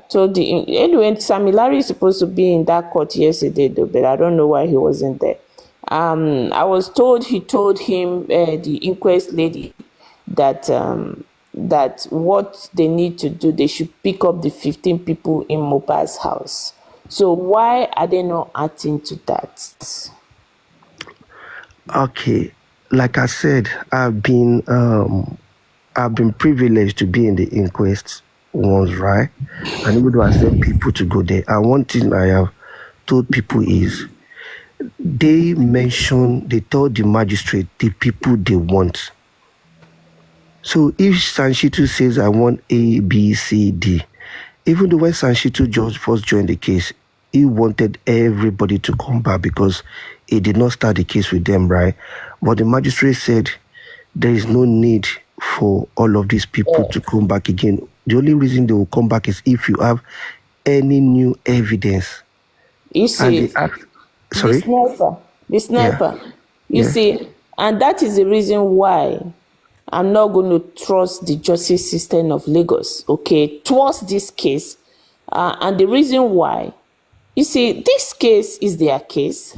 So anyway, Samilari is supposed to be in that court yesterday, though, but I don't know why he wasn't there. I was told he told him, the inquest lady, that that what they need to do, they should pick up the 15 people in Mohbad's house. So why are they not acting to that? Okay, like I said, I've been privileged to be in the inquest once, right? And even though I sent people to go there, and one thing I have told people is they told the magistrate the people they want. So if Sanshitu says I want A, B, C, D, even though when Sanshitu just first joined the case, he wanted everybody to come back because he did not start the case with them, right? But the magistrate said there is no need for all of these people to come back again. The only reason they will come back is if you have any new evidence. You see, sorry? The sniper. Yeah. You see, and that is the reason why I'm not going to trust the justice system of Lagos, okay, towards this case. And the reason why, you see, this case is their case.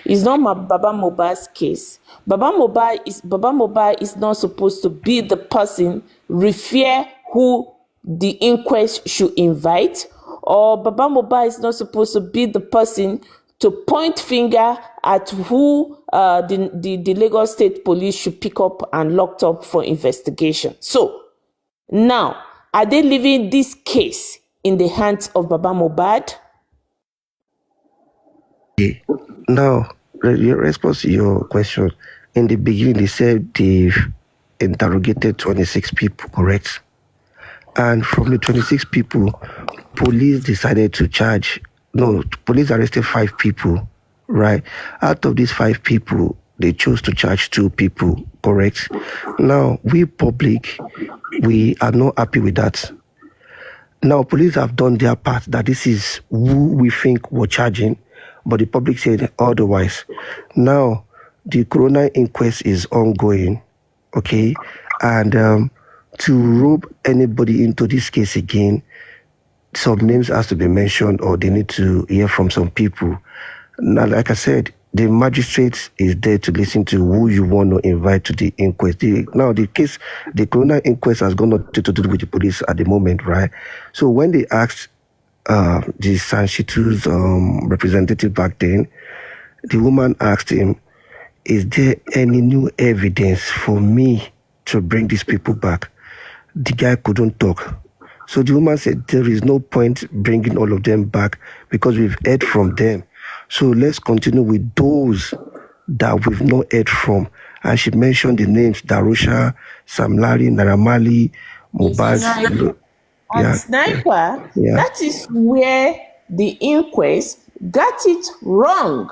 It's not Baba Mohbad's case. Baba Mohbad is not supposed to be the person refer who the inquest should invite, or Baba Mohbad is not supposed to be the person to point finger at who the Lagos State Police should pick up and locked up for investigation. So now, are they leaving this case in the hands of Baba Mohbad? Now, your response to your question, in the beginning, they said they've interrogated 26 people, correct? And from the 26 people, police decided to police arrested 5 people, right? Out of these 5 people, they chose to charge 2 people, correct? Now, we public, we are not happy with that. Now, police have done their part that this is who we think we're charging, but the public said otherwise. Now, the coroner inquest is ongoing, okay? And to rope anybody into this case again, some names has to be mentioned or they need to hear from some people. Now, like I said, the magistrate is there to listen to who you want to invite to the inquest. The coroner inquest has got nothing to do with the police at the moment, right? So when they asked the Sanshitu's representative back then, the woman asked him, is there any new evidence for me to bring these people back? The guy couldn't talk. So the woman said, there is no point bringing all of them back because we've heard from them. So let's continue with those that we've not heard from. And she mentioned the names, Darusha, Samlari, Naramali, Mohbad. And Sniper, that is where the inquest got it wrong.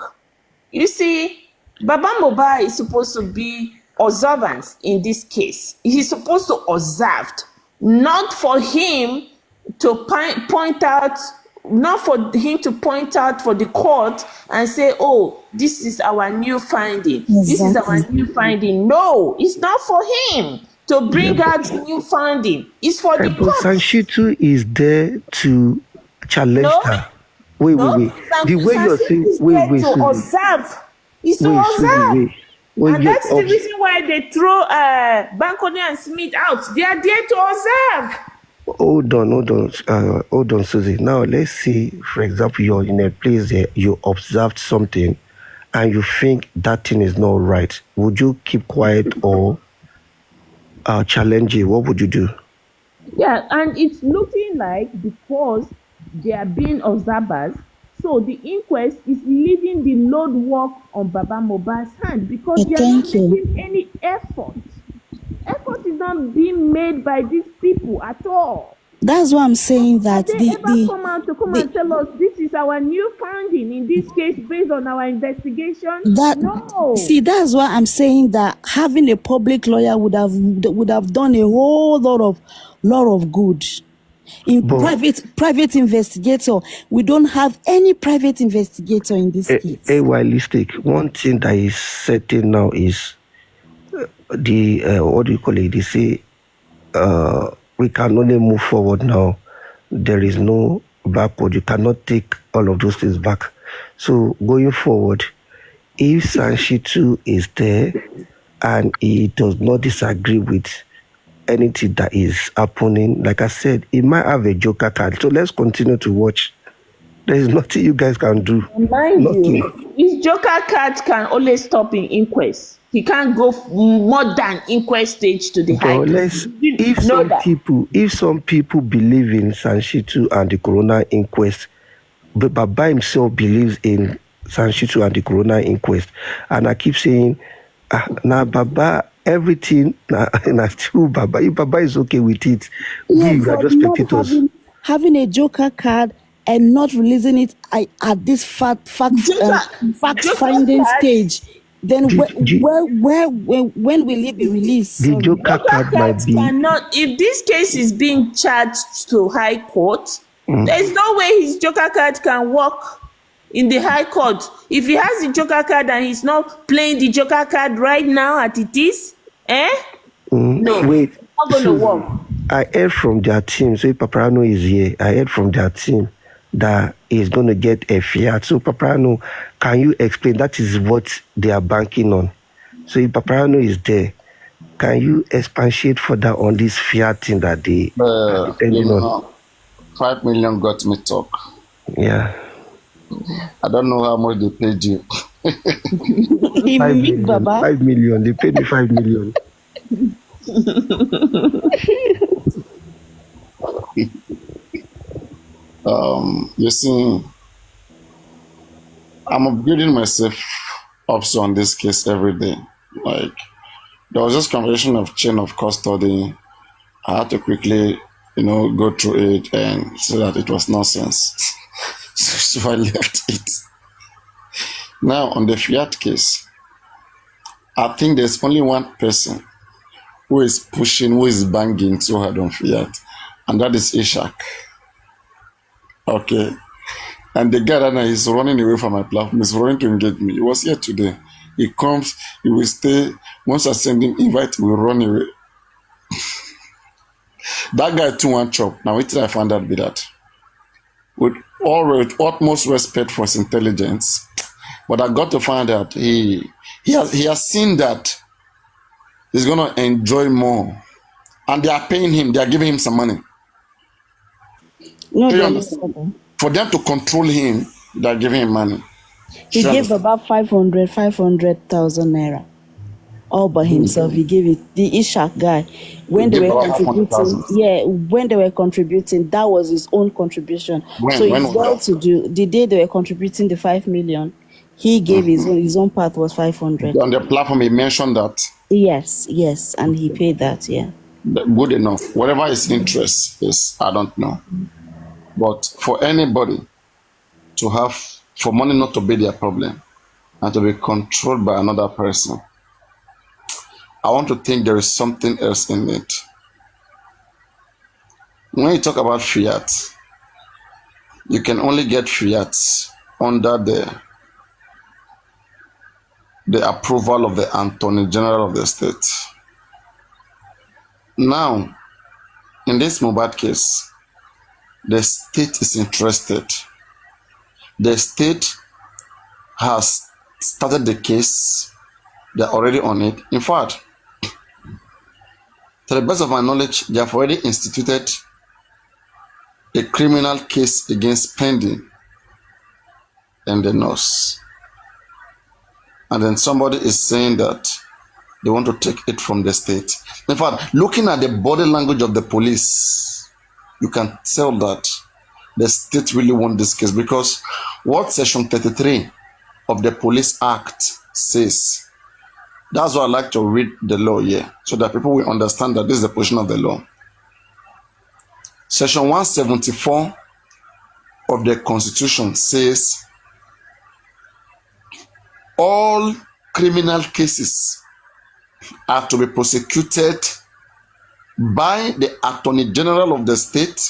You see, Baba Mohbad is supposed to be observant in this case. He's supposed to observe, not for him to point out, not for him to point out for the court and say, oh, this is our new finding. Exactly. This is our new finding. No, it's not for him to bring out new finding. It's for the court. Sanshitu is there to challenge her. Wait. The way you're saying, wait, to observe. It's to observe. And that's the reason why they throw Bankoni and Smith out. They are there to observe. Hold on, Susie. Now, let's say, for example, you're in a place there, you observed something, and you think that thing is not right. Would you keep quiet or challenge it? What would you do? Yeah, and it's looking like because they are being observers, so the inquest is leaving the load work on Baba Mohbad's hand because they are not making any effort. Effort is not being made by these people at all. That's why I'm saying that they come out and tell us this is our new finding in this case based on our investigation. No. See, that's why I'm saying that having a public lawyer would have done a whole lot of good. Private investigator, we don't have any private investigator in this case. Aylistic, one thing that is certain now is what do you call it? They say we can only move forward now there is no backward. You cannot take all of those things back. So going forward, if Sanshitu is there and he does not disagree with anything that is happening, like I said, he might have a joker card. So let's continue to watch. There is nothing you guys can do. Mind Nothing. you, his joker card can only stop in inquest. He can't go more than inquest stage to the high court. If some people believe in Sanshitu and the coroner inquest, but Baba himself believes in Sanshitu and the coroner inquest, and I keep saying, now Baba, everything na still Baba. If Baba is okay with it, Yeah, we are but just not spectators. having a joker card and not releasing it at this fact finding stage. Then when will it be released? The joker Joker card might be. cannot. If this case is being charged to high court, there's no way his joker card can work in the high court. If he has the joker card and he's not playing the joker card right now at it is, no, Wait, it's not going to work. I heard from their team, so if Paparaino is here, I heard from their team that he's going to get a fiat. So Paparaino, can you explain? That is what they are banking on. So if Paparaino is there, can you expatiate further on this fiat thing that they are depending on? 5 million got me talk. Yeah. I don't know how much they paid you. 5 million. 5 million. They paid me 5 million. You see, I'm upgrading myself also on this case every day. Like, there was this conversation of chain of custody. I had to quickly, go through it and see that it was nonsense. So I left it. Now, on the Fiat case, I think there's only one person who is pushing, who is banging so hard on Fiat, and that is Ishak. Okay. And the guy that now is running away from my platform, is running to engage me. He was here today. He comes, he will stay. Once I send him invite, he will run away. That guy too want chop. Now wait till I find out be that. With utmost respect for his intelligence, but I got to find out he has seen that he's gonna enjoy more, and they are paying him. They are giving him some money. No, for them to control him, they are giving him money. He gave about 500,000 naira. All by himself, he gave it. The Ishak guy, when they were contributing, that was his own contribution. So it's well to do. The day they were contributing the 5 million, he gave his own part was 500. On the platform, he mentioned that. Yes, and he paid that. Yeah. Good enough. Whatever his interest is, I don't know. But for anybody for money not to be their problem and to be controlled by another person, I want to think there is something else in it. When you talk about fiat, you can only get fiat under the approval of the Attorney General of the state. Now, in this mohbad case, the state is interested. The state has started the case. They're already on it. In fact, to the best of my knowledge, they have already instituted a criminal case against pending and the nurse. And then somebody is saying that they want to take it from the state. In fact, looking at the body language of the police, you can tell that the state really wants this case, because what Section 33 of the Police Act says, that's why I like to read the law here, so that people will understand that this is the position of the law. Section 174 of the Constitution says all criminal cases are to be prosecuted by the Attorney General of the state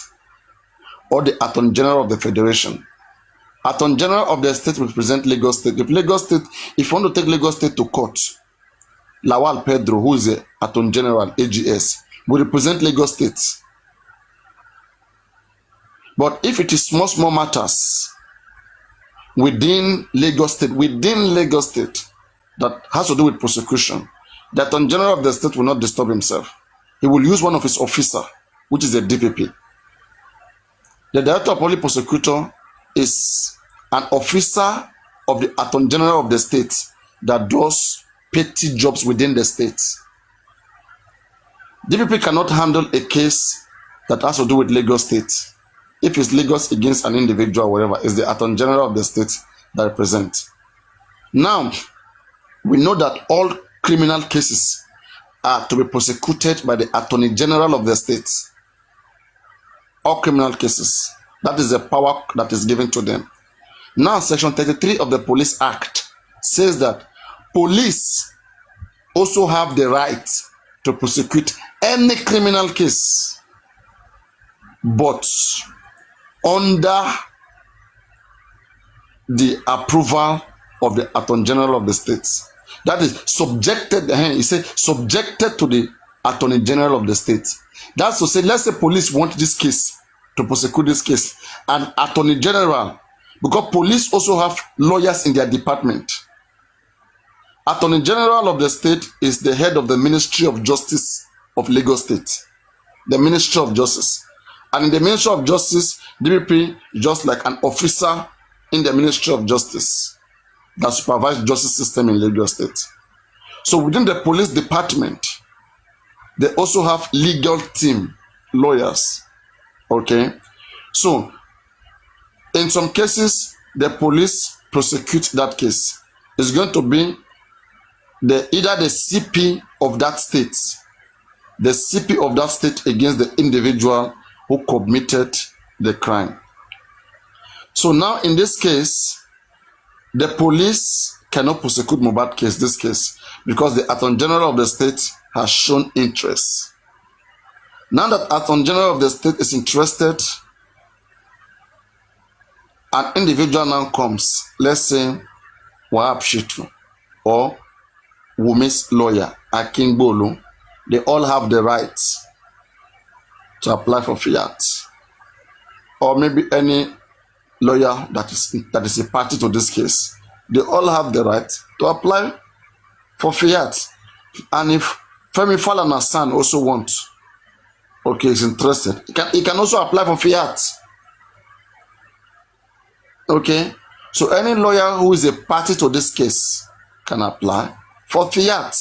or the Attorney General of the Federation. Attorney General of the state will represent Lagos State. If you want to take Lagos State to court, Lawal Pedro, who is the Attorney General, AGS, will represent Lagos State. But if it is small matters within Lagos State, that has to do with prosecution, the Attorney General of the state will not disturb himself. He will use one of his officers, which is a DPP. The Director of Public Prosecutor is an officer of the Attorney General of the state that does petty jobs within the state. DPP cannot handle a case that has to do with Lagos State. If it's Lagos against an individual or whatever, it's the Attorney General of the state that represents. Now, we know that all criminal cases are to be prosecuted by the Attorney General of the state. All criminal cases. That is the power that is given to them. Now, Section 33 of the Police Act says that police also have the right to prosecute any criminal case, but under the approval of the Attorney General of the state. That is subjected, he said, subjected to the Attorney General of the state. That's to say, let's say police want this case, to prosecute this case, and Attorney General, because police also have lawyers in their department. Attorney General of the state is the head of the Ministry of Justice of Lagos State, the Ministry of Justice. And in the Ministry of Justice, DPP is just like an officer in the Ministry of Justice that supervises justice system in Lagos State. So within the police department, they also have legal team, lawyers. Okay? So in some cases, the police prosecute that case. It's going to be either the CP of that state, against the individual who committed the crime. So now in this case, the police cannot prosecute mohbad case, this case, because the Attorney General of the state has shown interest. Now that Attorney General of the state is interested, an individual now comes, let's say Wahab Shitu or Wumi's lawyer, Akingbolu. They all have the right to apply for fiat, or maybe any lawyer that is a party to this case. They all have the right to apply for fiat. And if Femi Falana's son also wants, okay, is interested, he can also apply for fiat. Okay, so any lawyer who is a party to this case can apply for fiat.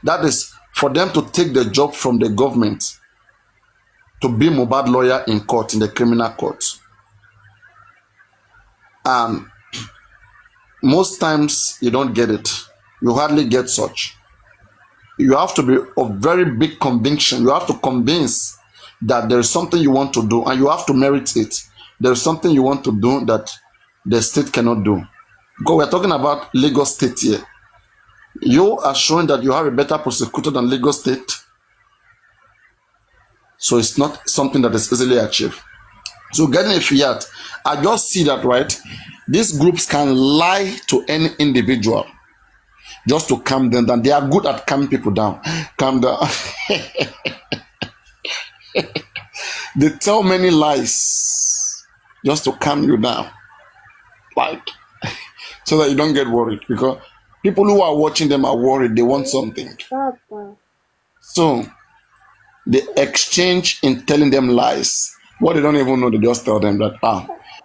That is for them to take the job from the government to be mohbad lawyer in court, in the criminal court. Most times you don't get it. You hardly get such. You have to be of very big conviction. You have to convince that there is something you want to do, and you have to merit it. There is something you want to do that the state cannot do. Because we're talking about Lagos State here. You are showing that you have a better prosecutor than Lagos State. So it's not something that is easily achieved. So getting a fiat, I just see that, right? These groups can lie to any individual just to calm them down. They are good at calming people down. Calm down. They tell many lies just to calm you down. Like, so that you don't get worried. Because people who are watching them are worried. They want something. So they exchange in telling them lies. What they don't even know, they just tell them that,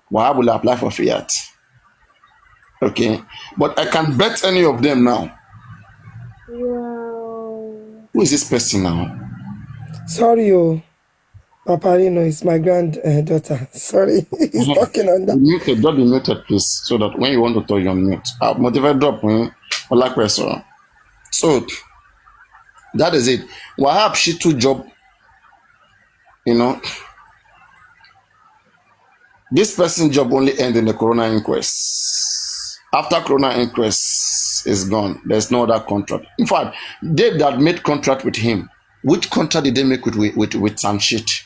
why will I apply for fiat? Okay. But I can bet any of them now. Wow. Who is this person now? Sorry, paparaino is my granddaughter. Sorry, he's talking on that. Muted, don't be muted, please, so that when you want to talk, you're on mute. I'll motivate drop or like person. So that is it. Wahab Shitu job, this person's job only ends in the coroner inquest. After coroner inquest is gone, there's no other contract. In fact, they that made contract with him, which contract did they make with Sanshit?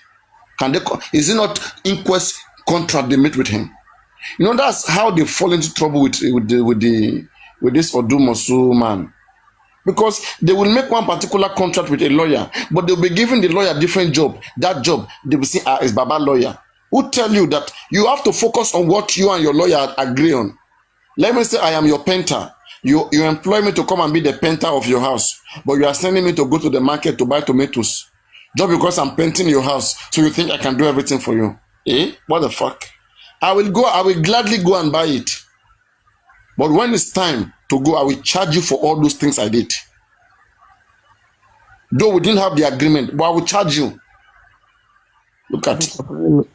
Is it not inquest contract they made with him? That's how they fall into trouble with this Odumosu man. Because they will make one particular contract with a lawyer, but they'll be giving the lawyer a different job. That job, they will say, is Baba lawyer. Who tell you that you have to focus on what you and your lawyer agree on? Let me say I am your painter. You employ me to come and be the painter of your house, but you are sending me to go to the market to buy tomatoes just because I'm painting your house. So you think I can do everything for you? Eh? What the fuck? I will gladly go and buy it. But when it's time to go, I will charge you for all those things I did. Though we didn't have the agreement, but I will charge you. Look at it.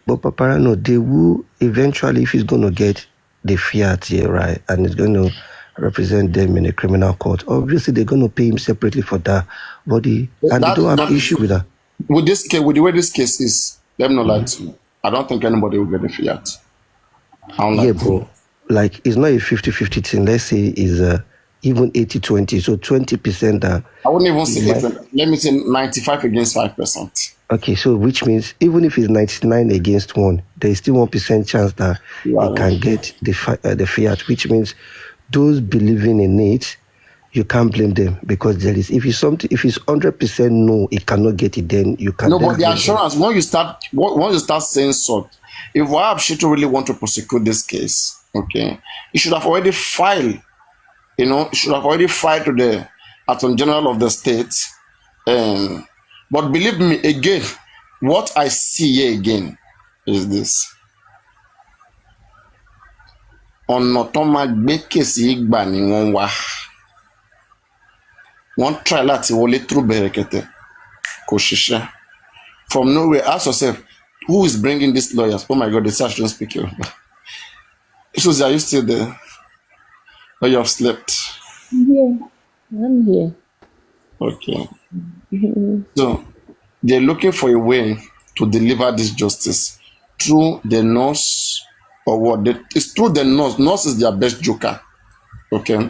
But paparaino, they will eventually, if he's going to get the fiat here, right, and it's going to represent them in a criminal court, obviously they're going to pay him separately for that. But they don't have issue with that. With this case, with the way this case is, let me not lie to you. I don't think anybody will get the fiat. Yeah, bro. Like, it's not a 50-50 thing. Let's say it's even 80-20. So 20%. I wouldn't even say 80. Let me say 95 against 5%. Okay, so which means even if it's 99 against 1, there is still 1% chance that he can get the fiat, which means those believing in it, you can't blame them, because there is, if it's 100% no, it cannot get it, then you can. No, but the assurance, when you start saying so, if Wahab Shittu really want to prosecute this case, okay, he should have already filed, he should have already filed to the Attorney General of the state. But believe me, again, what I see here again is this. Ọ̀nà tó máa gbé kèsì ìgbà ni wọ́n wá. Wọ́n try láti wọlé through bẹ̀rẹ̀kẹ̀tẹ̀. Kò ṣiṣẹ́. From nowhere, ask yourself, who is bringing these lawyers? Oh my God, they say I shouldn't speak here. Suzzy, are you still there? Or you have slept? Yeah, I'm here. Okay. So, they're looking for a way to deliver this justice through the nurse or what? It's through the nurse. Nurse is their best joker. Okay?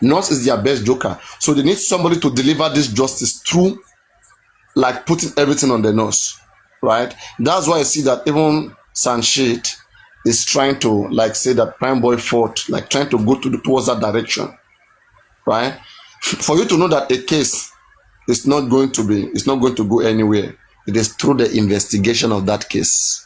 Nurse is their best joker. So they need somebody to deliver this justice through, like, putting everything on the nurse. Right? That's why I see that even Sanshit is trying to, like, say that Prime Boy fought, like, trying to go towards that direction. Right? For you to know that a case is not going to go anywhere, it is through the investigation of that case.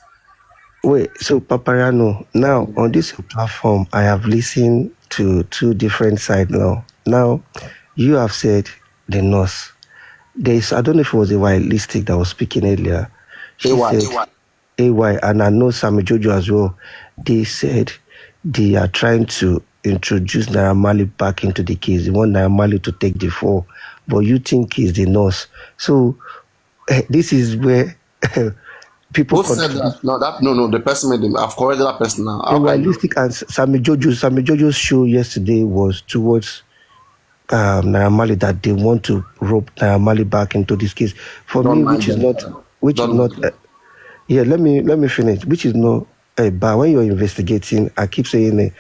Wait, so paparaino, now on this platform, I have listened to two different sides now. Now, you have said the nurse. I don't know if it was Aylistic that was speaking earlier. She said AY, and I know Sammy Jojo as well. They said they are trying to introduce Naira Marley back into the case. They want Naira Marley to take the fall, but you think he's the nurse. So this is where people. Who said that? No. The person made them. I've corrected that person now. Aylistic and Sammy Jojo's show yesterday was towards Naira Marley, that they want to rope Naira Marley back into this case. For me, which is not. Yeah, let me finish. Which is not. But when you're investigating, I keep saying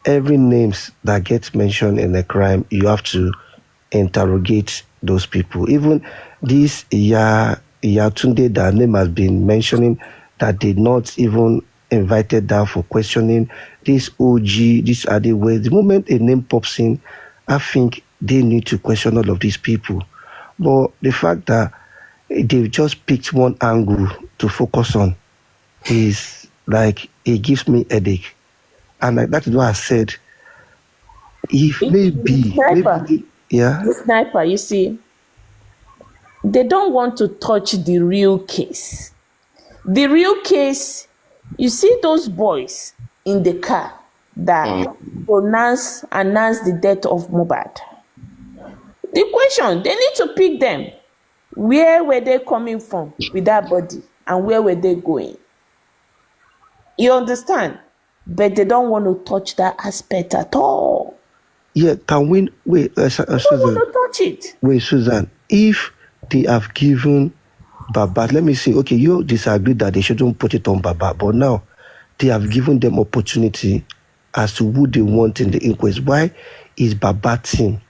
every names that gets mentioned in a crime, you have to interrogate those people. Even this Yatunde, that name has been mentioning, that did not even invited down for questioning. This OG, this Adewe, the moment a name pops in, I think they need to question all of these people. But the fact that they've just picked one angle to focus on is like, it gives me headache. And that is why I said, if maybe, yeah. The sniper, you see, they don't want to touch the real case. The real case, you see those boys in the car that announced the death of mohbad. The question, they need to pick them. Where were they coming from with that body, and where were they going? You understand? But they don't want to touch that aspect at all. Yeah, can we wait? Susan, want to touch it. Wait, Susan. If they have given Baba, let me say, okay, you disagree that they shouldn't put it on Baba, but now they have given them opportunity as to who they want in the inquest. Why is Baba team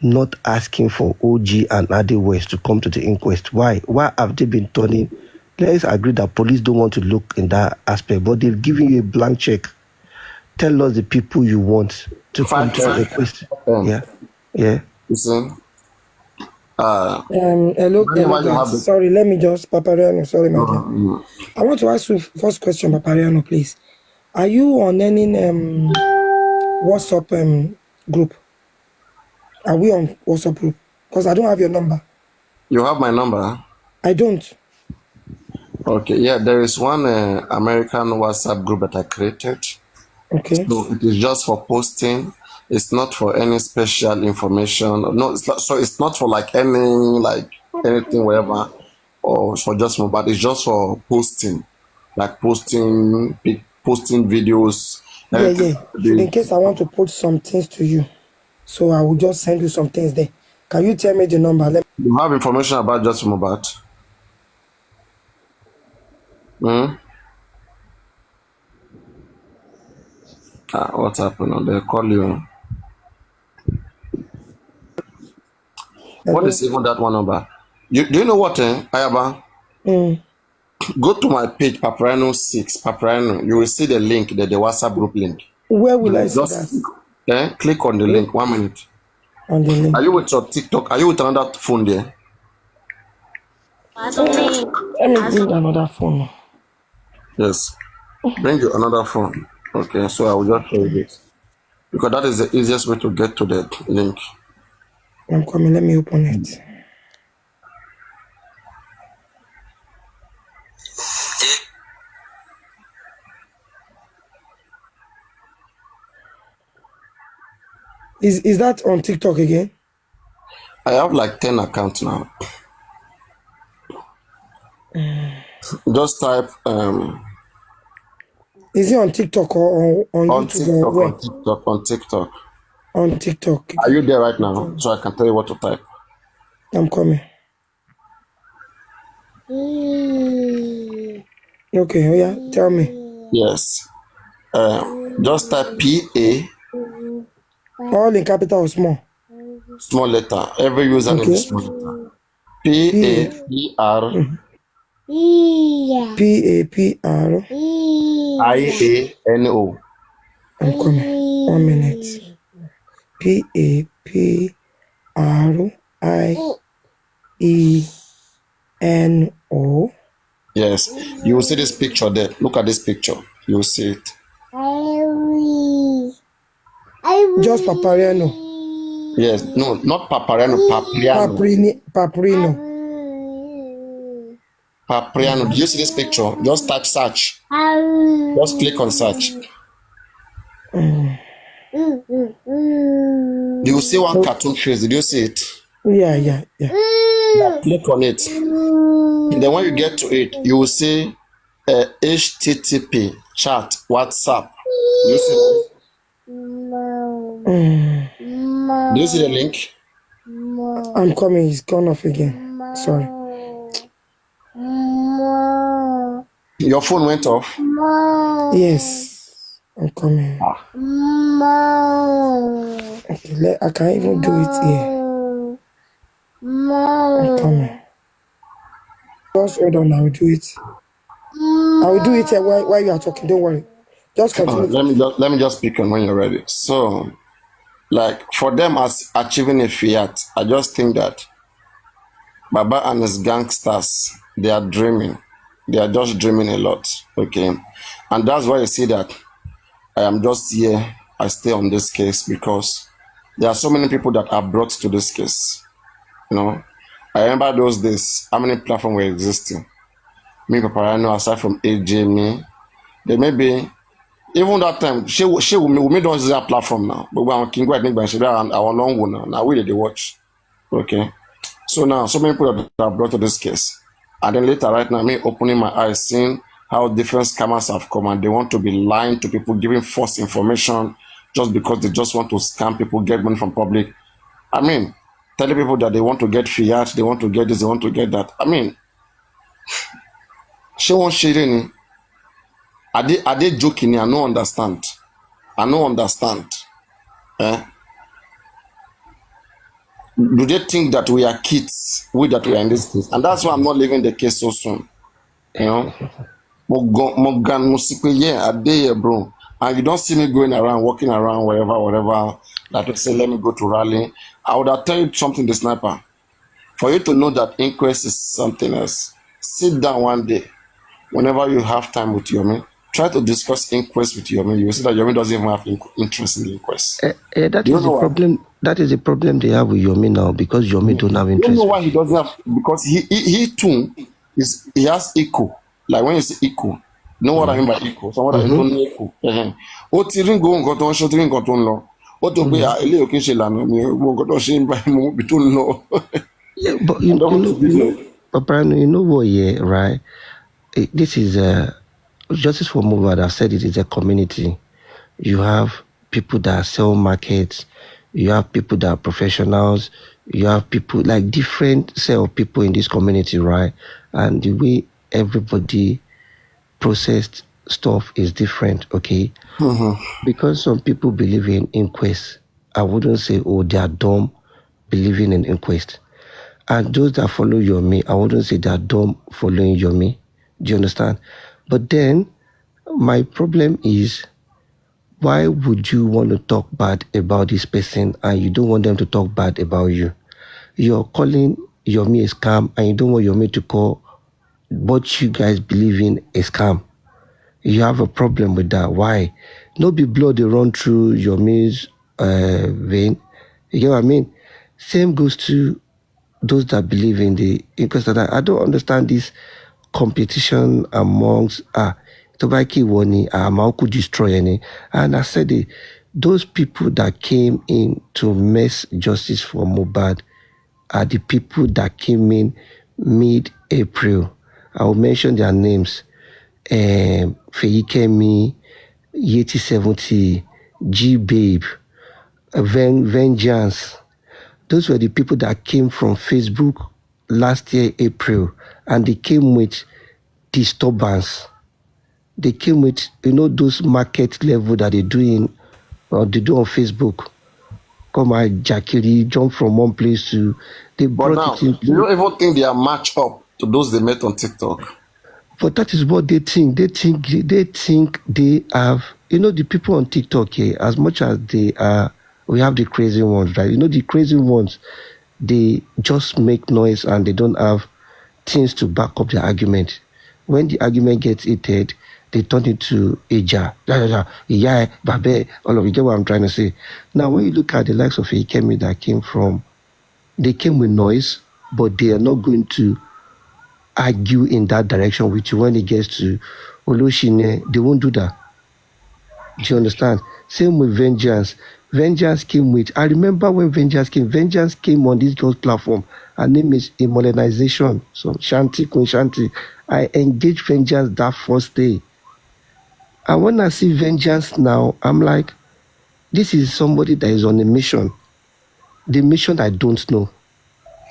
not asking for OG and Adewe to come to the inquest? Why have they been turning? Let's agree that police don't want to look in that aspect, but they've given you a blank check. Tell us the people you want to come to the inquest. Yeah. Listen, Hello, whenever you have guys. the Sorry, let me just, Papariano, sorry, my dear. I want to ask you first question, Papariano, please. Are you on any WhatsApp group? Are we on WhatsApp group? Because I don't have your number. you have my number. I don't. Okay, yeah, there is one American WhatsApp group that I created. Okay. So it is just for posting. It's not for any special information. No, so it's not for like anything, whatever, or for just mobile. It's just for posting, like posting videos, Yeah, anything. yeah. In case I want to put some things to you, so I will just send you some things there. Can you tell me the number? You have information about just mobile. What's happening? They call you. What Hello? is even that one number? Do you know what, Ayaba? Go to my page, paparaino 6, paparaino. You will see the link, the WhatsApp group link. Where will I see Just that? click on the link. 1 minute. On the link. Are you with your TikTok? Are you with another phone there? Let me bring another phone. Yes. Bring you another phone. Okay, so I will just show you this. Because that is the easiest way to get to the link. I'm coming. Let me open it. Is that on TikTok again? I have like 10 accounts now. Just type Is it on TikTok or on on YouTube or TikTok, where? on TikTok. On TikTok. Are you there right now? So I can tell you what to type. I'm coming. Okay, oh yeah, tell me. Yes. Just type PA, All in capital or small? small letter. Every username Okay. is small letter. PAPR PAPR. IANO. I'm coming. 1 minute. PAPRIENO. Yes. You will see this picture there. Look at this picture. You will see it. Just Papariano. Yes. No, not Papariano. Papriano. Paprino. Papriano. Do you see this picture? Just type search. Just click on search. You will see one cartoon face. Did you see it? Yeah. Click on it. And then when you get to it, you will see HTTP chat WhatsApp. Do you see it? Do you see the link? I'm coming. It's gone off again. Sorry. Your phone went off? Yes. I'm coming. Okay, I can't even do it here. I'm coming. Just hold on. I will do it. I will do it here while you are talking. Don't worry. Just continue. Let me just speak on when you're ready. So, like for them as achieving a fiat, I just think that Baba and his gangsters, they are dreaming. They are just dreaming a lot. Okay. And that's why you see that I am just here. I stay on this case because there are so many people that are brought to this case. You know, I remember those days, how many platforms were existing. Me, Paparaino, aside from AJ, me, there may be, even that time, she we don't use that platform now. But when King White, I should our long one now we did the watch. Okay. So now, so many people that are brought to this case. And then later, right now, me opening my eyes, seeing how different scammers have come and they want to be lying to people, giving false information just because they just want to scam people, get money from public. I mean, telling people that they want to get fiat, they want to get this, they want to get that. I mean, she won't sharing. Are they joking? I don't understand. I don't understand. Eh? Do they think that we are kids? That we are in this case? And that's why I'm not leaving the case so soon. You know? Morgan Musipe, yeah, I did here, bro. And you don't see me going around, walking around, wherever, that would say, let me go to rally. I would have tell you something, the sniper. For you to know that inquest is something else, sit down one day, whenever you have time with Yomi, try to discuss inquest with Yomi. You will see that Yomi doesn't even have interest in the inquest. That Do you is the know why? problem. That is the problem they have with Yomi now, because Yomi don't have Do you know interest why with he doesn't have? Because he too he has echo. Like when you say echo, you know what I mean by echo? Someone that Mm-hmm. don't know echo. Ó ti rí nǹkan tó ń ṣe, ó ti rí nǹkan tó ń lọ. Ó tó pé eléyìí ò kí ń ṣe ìlànà mi, nǹkan tó ń ṣe ń bá mo bí tó ń lọ. Yeah, but I don't want to be there. Paparaino, you know what? Yeah, right. This is justice for mohbad. I've said it is a community. You have people that sell markets. You have people that are professionals. You have people like different set of people in this community, right? And the way everybody processed stuff is different, okay? Because some people believe in inquest, I wouldn't say, oh, they are dumb believing in inquest. And those that follow Yomi, I wouldn't say they are dumb following Yomi. Do you understand? But then my problem is, why would you want to talk bad about this person and you don't want them to talk bad about you? You're calling Yomi a scam and you don't want Yomi to call what you guys believe in a scam. You have a problem with that. Why? No be blood they run through Yomi's vein. You get what I mean? Same goes to those that believe in the inquest. I don't understand this competition amongst Tobaki Wani, Mauku destroy any. And I said those people that came in to mess justice for Mohbad are the people that came in mid-April. I will mention their names. Feyikemi, Yeti 70, G Babe, Vengeance. Those were the people that came from Facebook last year, April, and they came with disturbance. They came with, those market level that they do they do on Facebook. Come on, Jackie, jump from one place to, they But brought now, it do into. you even think they are matched up to those they met on TikTok? But that is what they think. They think they have, the people on TikTok here, as much as they are, we have the crazy ones, right? The crazy ones, they just make noise and they don't have things to back up their argument. When the argument gets heated, they turn into Eja, yeah, Babe, all of you get what I'm trying to say. Now, when you look at the likes of Ikemi that they came with noise, but they are not going to argue in that direction with you. When it gets to Oloshine, they won't do that. Do you understand? Same with Vengeance. Vengeance came with, I remember when Vengeance came on this girl's platform. Her name is A Modernization. So Queen Shanti. I engaged Vengeance that first day. And when I see Vengeance now, I'm like, this is somebody that is on a mission. The mission I don't know.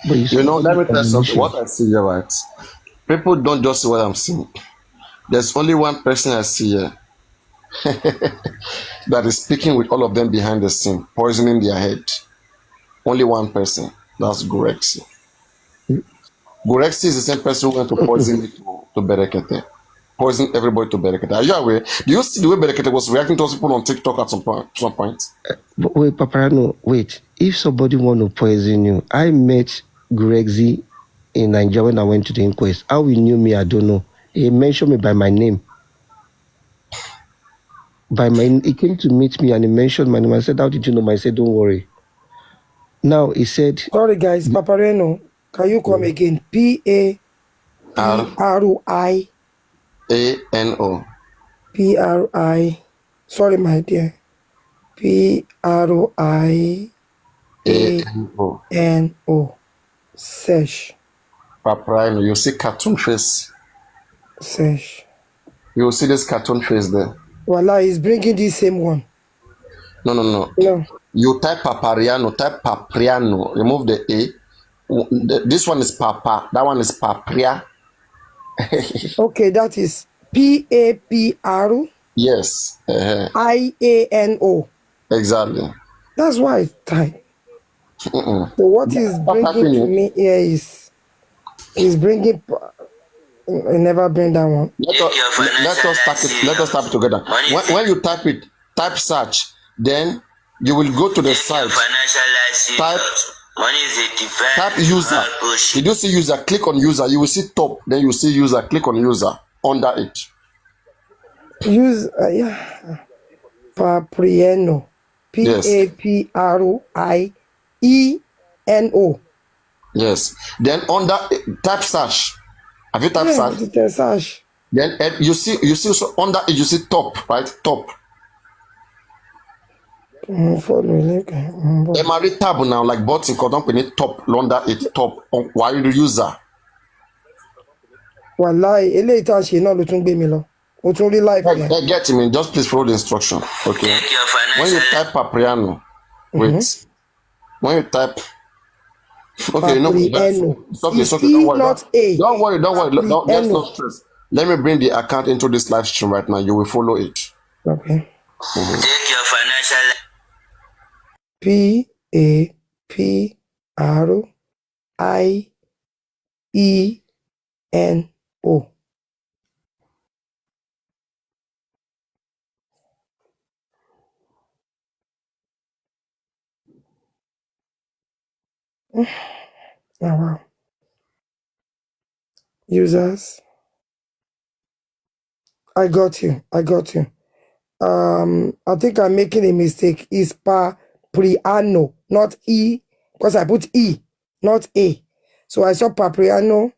But Let me tell you something. What I see here, right? People don't just see what I'm seeing. There's only one person I see here that is speaking with all of them behind the scene, poisoning their head. Only one person. That's Gorexi. Gorexi is the same person who went to poison me to Berekete. Poison everybody to Berekete. Are you aware? Do you see the way Berekete was reacting to people on TikTok at some point? But wait, Paparano, wait. If somebody want to poison you, I met Grexy in Nigeria when I went to the inquest. How he knew me, I don't know. He mentioned me by my name. He came to meet me and he mentioned my name. I said, how did you know? I said, don't worry. Now he said, sorry guys, Paparino, can you come again? P-A-P-R-I-A-N-O. P-R-I. Sorry, my dear. P-R-I-A-N-O. Sesh. Paparaino, you see cartoon face. Sesh. You see this cartoon face there. Voila, he's bringing the same one. No. You type Papriano, remove the A. This one is Papa, that one is Papria. Okay, that is P-A-P-R. Yes. I-A-N-O. Exactly. That's why I type. So what he's bringing to me here is bringing. I never bring that one. Let us type it together. When you type search, then you will go to the site. Type One is a device. Type user. Did you see user? Click on user. You will see top. Then you see user. Click on user. Under it. Use yeah. Paparaino. Paparieno. Yes. Then under type search. Have you typed search? It is search. Then you see so under it you see top, right? Top. Emari tab now like button called up in it top under it top. Why you user? Wallahi, eléyìí tá ṣe náà ló tún gbé mi lọ. O tún rí life yẹn. Get me. Just please follow the instruction. Okay. When you type paparaino, wait. When you type. Okay, you know. It's okay. Don't worry. Don't worry. Just no stress. Let me bring the account into this live stream right now. You will follow it. Okay. Take your financial. Paparieno. Oh wow. Users. I got you. I think I'm making a mistake. It's Paparaino, not E, because I put E, not A. So I saw Paparaino.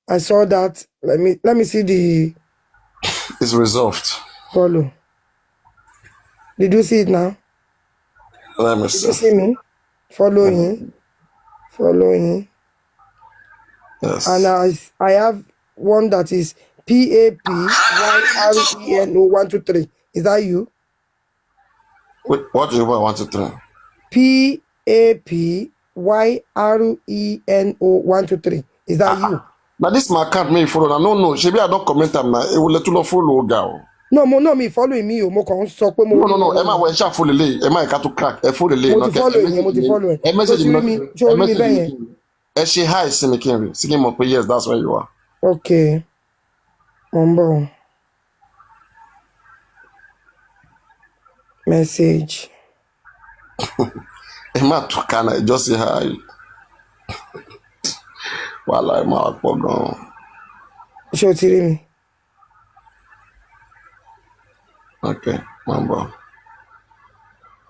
I saw that. Let me see the. It's resolved. Follow. Did you see it now? Let me see. Did you see me? Following. Yes. And I have one that is PAPYRENO123. Is that you? Wait, what do you want to do? PAPYRENO123. Is that you? Now this my account me follow. No. Maybe I don't comment am now. It will let you follow girl. No, me following me. Mo kàn sọ pé mo. No. Emma we shall follow le. Emma got to crack. Follow le. Mo ti follow ẹ. Message me. Show me bẹ́ẹ̀ yẹn. She hi Simi Kenry. Singing more yes, that's where you are. Okay. Mumbo. Message. Emma to Kana just say hi. While I'm out for gone. Show it to me. Okay, Mumbo.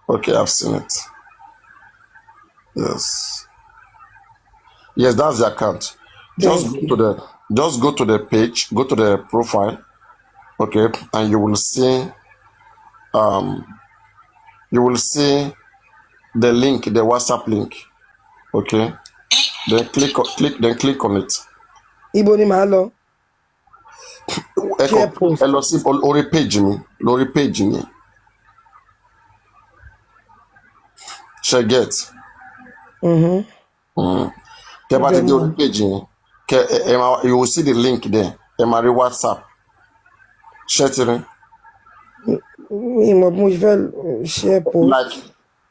Okay, I've seen it. Yes, that's the account. Just go to the page, go to the profile, okay, and you will see the link, the WhatsApp link, okay. Then click on it. Ibo ni màá lọ. Share post. Lórí page mi. Shall get. Tẹ́ bá ti dé orí page yẹn, you will see the link there. Ẹ máa rí WhatsApp. Share it. Mo fẹ́ share post. Like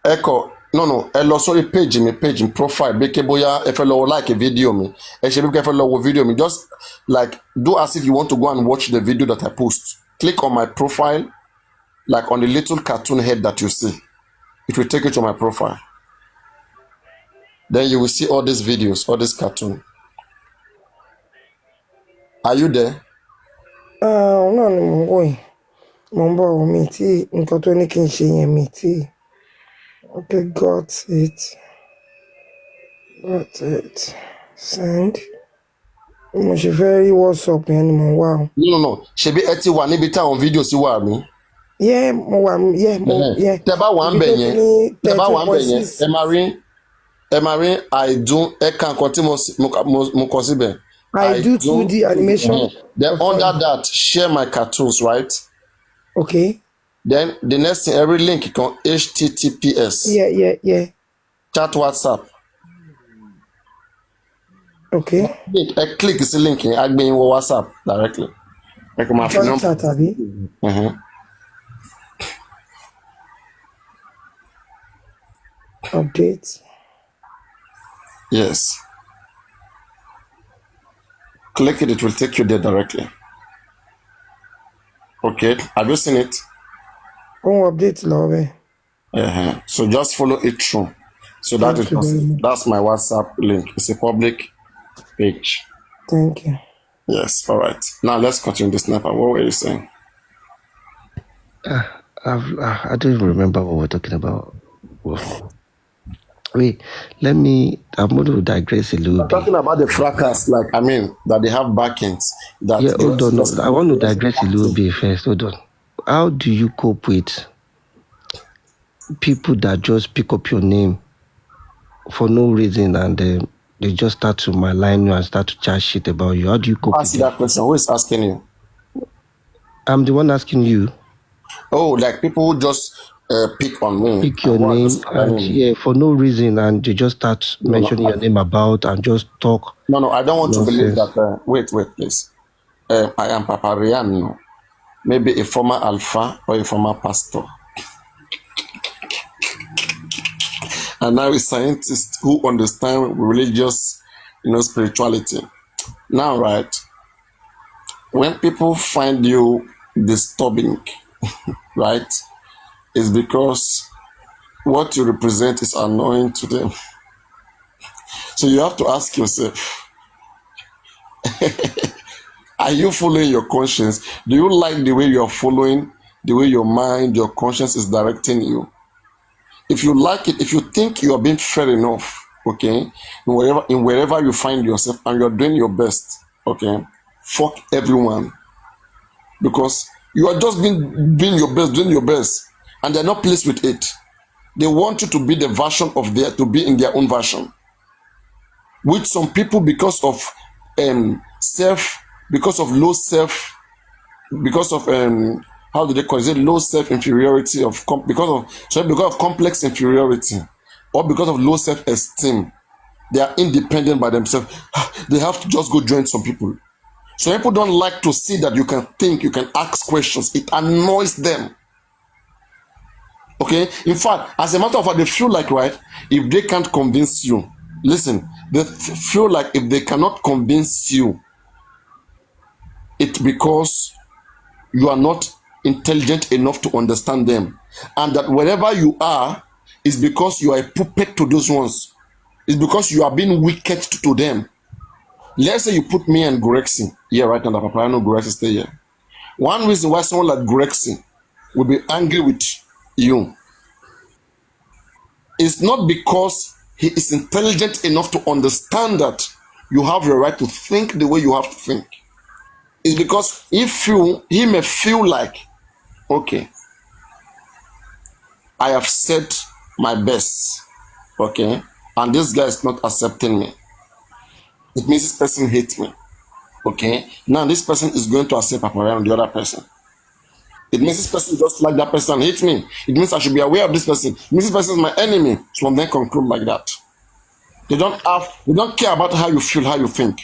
echo. No. Ẹ lọ sórí page mi profile. Bí kẹ́ bóyá ẹ fẹ́ lọ like a video mi. Ẹ ṣe bí kẹ́ fẹ́ lọ wo video mi. Just like do as if you want to go and watch the video that I post. Click on my profile, like on the little cartoon head that you see. It will take you to my profile. Then you will see all these videos, all this cartoon. Are you there? No, mo ń bọ̀ mi tí nǹkan tó ní kí n ṣe yẹn mi tí. Okay, got it. Send. Mo ṣe fẹ́ rí WhatsApp yẹn ni mo ń wá o. No. Ṣebí ẹ ti wà níbi táwọn fídíò sí wà mí. Mo wà Tẹ́ bá wà ń bẹ̀ yẹn, ẹ máa rí àìdún ẹ̀ka nǹkan tí mo kọ síbẹ̀. I do 2D animation. Then under that, share my cartoons, right? Okay. Then the next thing, every link can HTTPS. Yeah. Chat WhatsApp. Okay. I click this link in, I gbé yín wọ WhatsApp directly. Like my phone. Chat àbí? Update. Yes. Click it, it will take you there directly. Okay, have you seen it? Update love. So just follow it through. So that is Thank you very much. that's my WhatsApp link. It's a public page. Thank you. Yes, all right. Now let's continue the sniper. What were you saying? I don't even remember what we're talking about. Wait, I'm going to digress a little I'm bit. talking about the fracas, like that they have backings. That Yeah, hold on. I want to digress a little bit first. Hold on. How do you cope with people that just pick up your name for no reason and they just start to malign you and start to chat shit about you? How do you cope with Ask you that question. Who is asking you? I'm the one asking you. Oh, like people who just pick on me. Pick your name and for no reason and they just start mentioning your name about and just talk. No, I don't want nonsense. to believe that. Wait, please. I am paparaino, maybe a former alpha or a former pastor. And now a scientist who understand religious, spirituality. Now, right, when people find you disturbing, right, it's because what you represent is annoying to them. So you have to ask yourself, are you following your conscience? Do you like the way you're following, the way your mind, your conscience is directing you? If you like it, if you think you are being fair enough, okay, in wherever you find yourself and you're doing your best, okay, fuck everyone. Because you are just doing your best, and they're not pleased with it. They want you to be the version of to be in their own version. Which some people, because of how do they call it? Low self inferiority because of complex inferiority, or because of low self esteem, they are independent by themselves. They have to just go join some people. So people don't like to see that you can think, you can ask questions. It annoys them. Okay? In fact, as a matter of fact, they feel like, right, if they can't convince you, listen, they feel like if they cannot convince you, it's because you are not intelligent enough to understand them. And that wherever you are is because you are a puppet to those ones. It's because you are being wicked to them. Let's say you put me and Gorexi here right now, the paparaino Gorexi stay here. One reason why someone like Gorexi will be angry with you is not because he is intelligent enough to understand that you have the right to think the way you have to think. It's because he may feel like, okay, I have said my best, okay, and this guy is not accepting me. It means this person hates me, okay. Now this person is going to accept paparaino the other person. It means this person just like that person hates me. It means I should be aware of this person. It means this person is my enemy. So then conclude like that. They don't care about how you feel, how you think.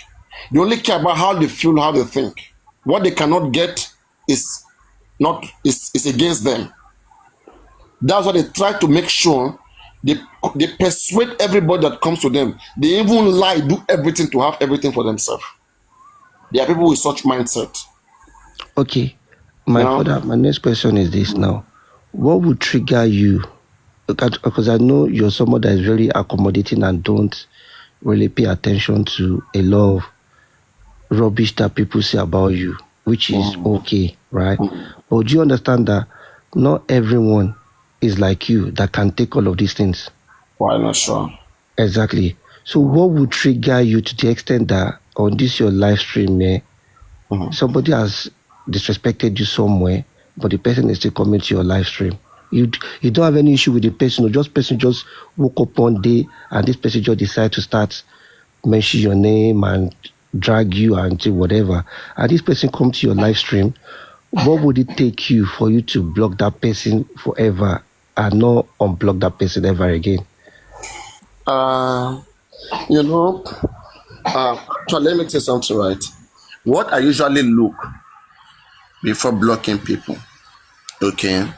They only care about how they feel, how they think. What they cannot get is against them. That's why they try to make sure they persuade everybody that comes to them. They even lie, do everything to have everything for themselves. There are people with such mindset. Okay. My next question is this now. What would trigger you? Because I know you're someone that is very accommodating and don't really pay attention to a lot of rubbish that people say about you, which is okay, right? But do you understand that not everyone is like you that can take all of these things? Why not sure? Exactly. So what would trigger you to the extent that on this your live stream, somebody has disrespected you somewhere, but the person is still coming to your live stream? You don't have any issue with the person, or person just woke up one day and this person just decide to start mention your name and drag you and do whatever, and this person come to your live stream. What would it take you for you to block that person forever and not unblock that person ever again? So let me tell you something, right? What I usually look before blocking people, okay?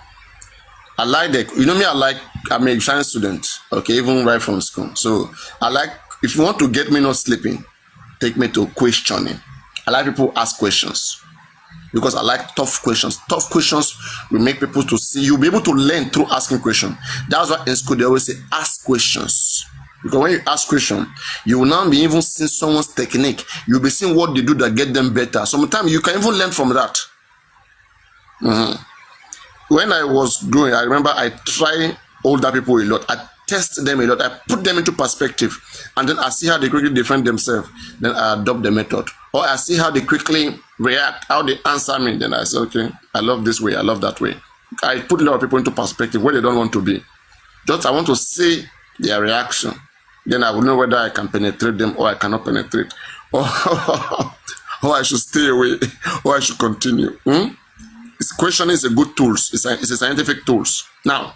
I'm a science student, okay, even right from school. So if you want to get me not sleeping, take me to questioning. I like people ask questions. because I like tough questions. Tough questions will make people to see. You'll be able to learn through asking questions. That's why in school they always say ask questions. Because when you ask questions, you will now be even seeing someone's technique. You'll be seeing what they do that get them better. Sometimes you can even learn from that. When I was growing, I remember I try older people a lot. I test them a lot. I put them into perspective. And then I see how they quickly defend themselves. Then I adopt the method. Or I see how they quickly react, how they answer me. Then I say, okay, I love this way. I love that way. I put a lot of people into perspective where they don't want to be. Just I want to see their reaction. Then I will know whether I can penetrate them or I cannot penetrate. Or, or I should stay away or I should continue. Questioning is a good tool. It's a scientific tool. Now,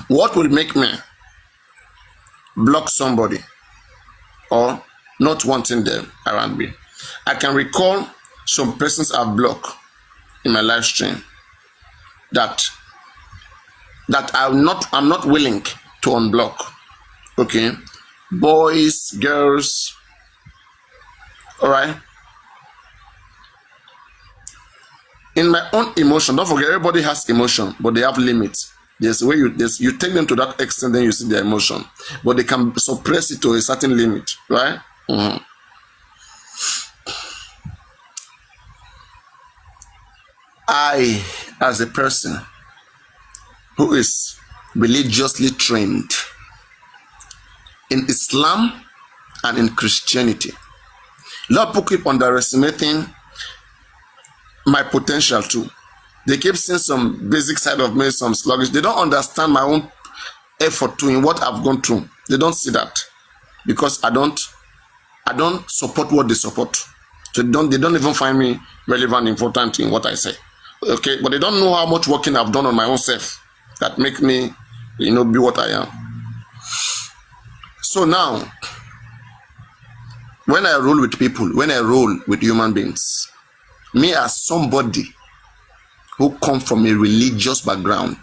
what will make me block somebody or not wanting them around me? I can recall some persons I've blocked in my live stream that I'm not willing to unblock. Okay, boys, girls, all right. In my own emotion, don't forget everybody has emotion, but they have limits. There's a way you take them to that extent, then you see their emotion, but they can suppress it to a certain limit, right? I, as a person who is religiously trained in Islam and in Christianity, a lot of people keep underestimating my potential too. They keep seeing some basic side of me, some sluggish. They don't understand my own effort too in what I've gone through. They don't see that because I don't support what they support. So they don't even find me relevant, important in what I say. Okay, but they don't know how much working I've done on my own self that make me, be what I am. So now, when I roll with people, when I roll with human beings, me as somebody who come from a religious background,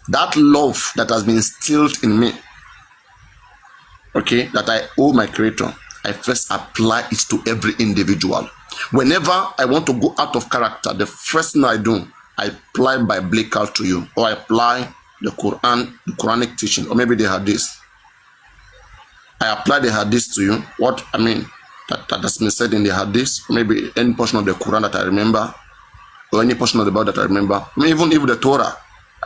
that love that has been instilled in me, okay, that I owe my creator, I first apply it to every individual. Whenever I want to go out of character, the first thing I do, I apply biblical to you, or I apply the Quran, the Quranic teaching, or maybe the Hadith. I apply the Hadith to you. What I mean, that has been said in the Hadith, maybe any portion of the Quran that I remember, or any portion of the Bible that I remember, even the Torah,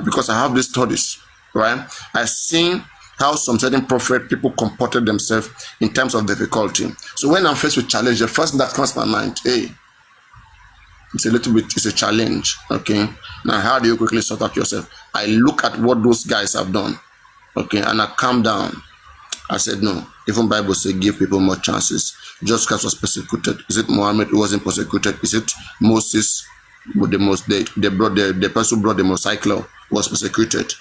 because I have these studies, right? I see how some certain prophet people comported themselves in terms of difficulty. So when I'm faced with challenge, the first thing that comes to my mind, hey, it's a challenge, okay? Now, how do you quickly sort out yourself? I look at what those guys have done, okay, and I calm down. I said, no, even Bible says give people more chances. Just because was persecuted. Is it Muhammad who wasn't persecuted? Is it Moses, with the person who brought the motorcycle was persecuted?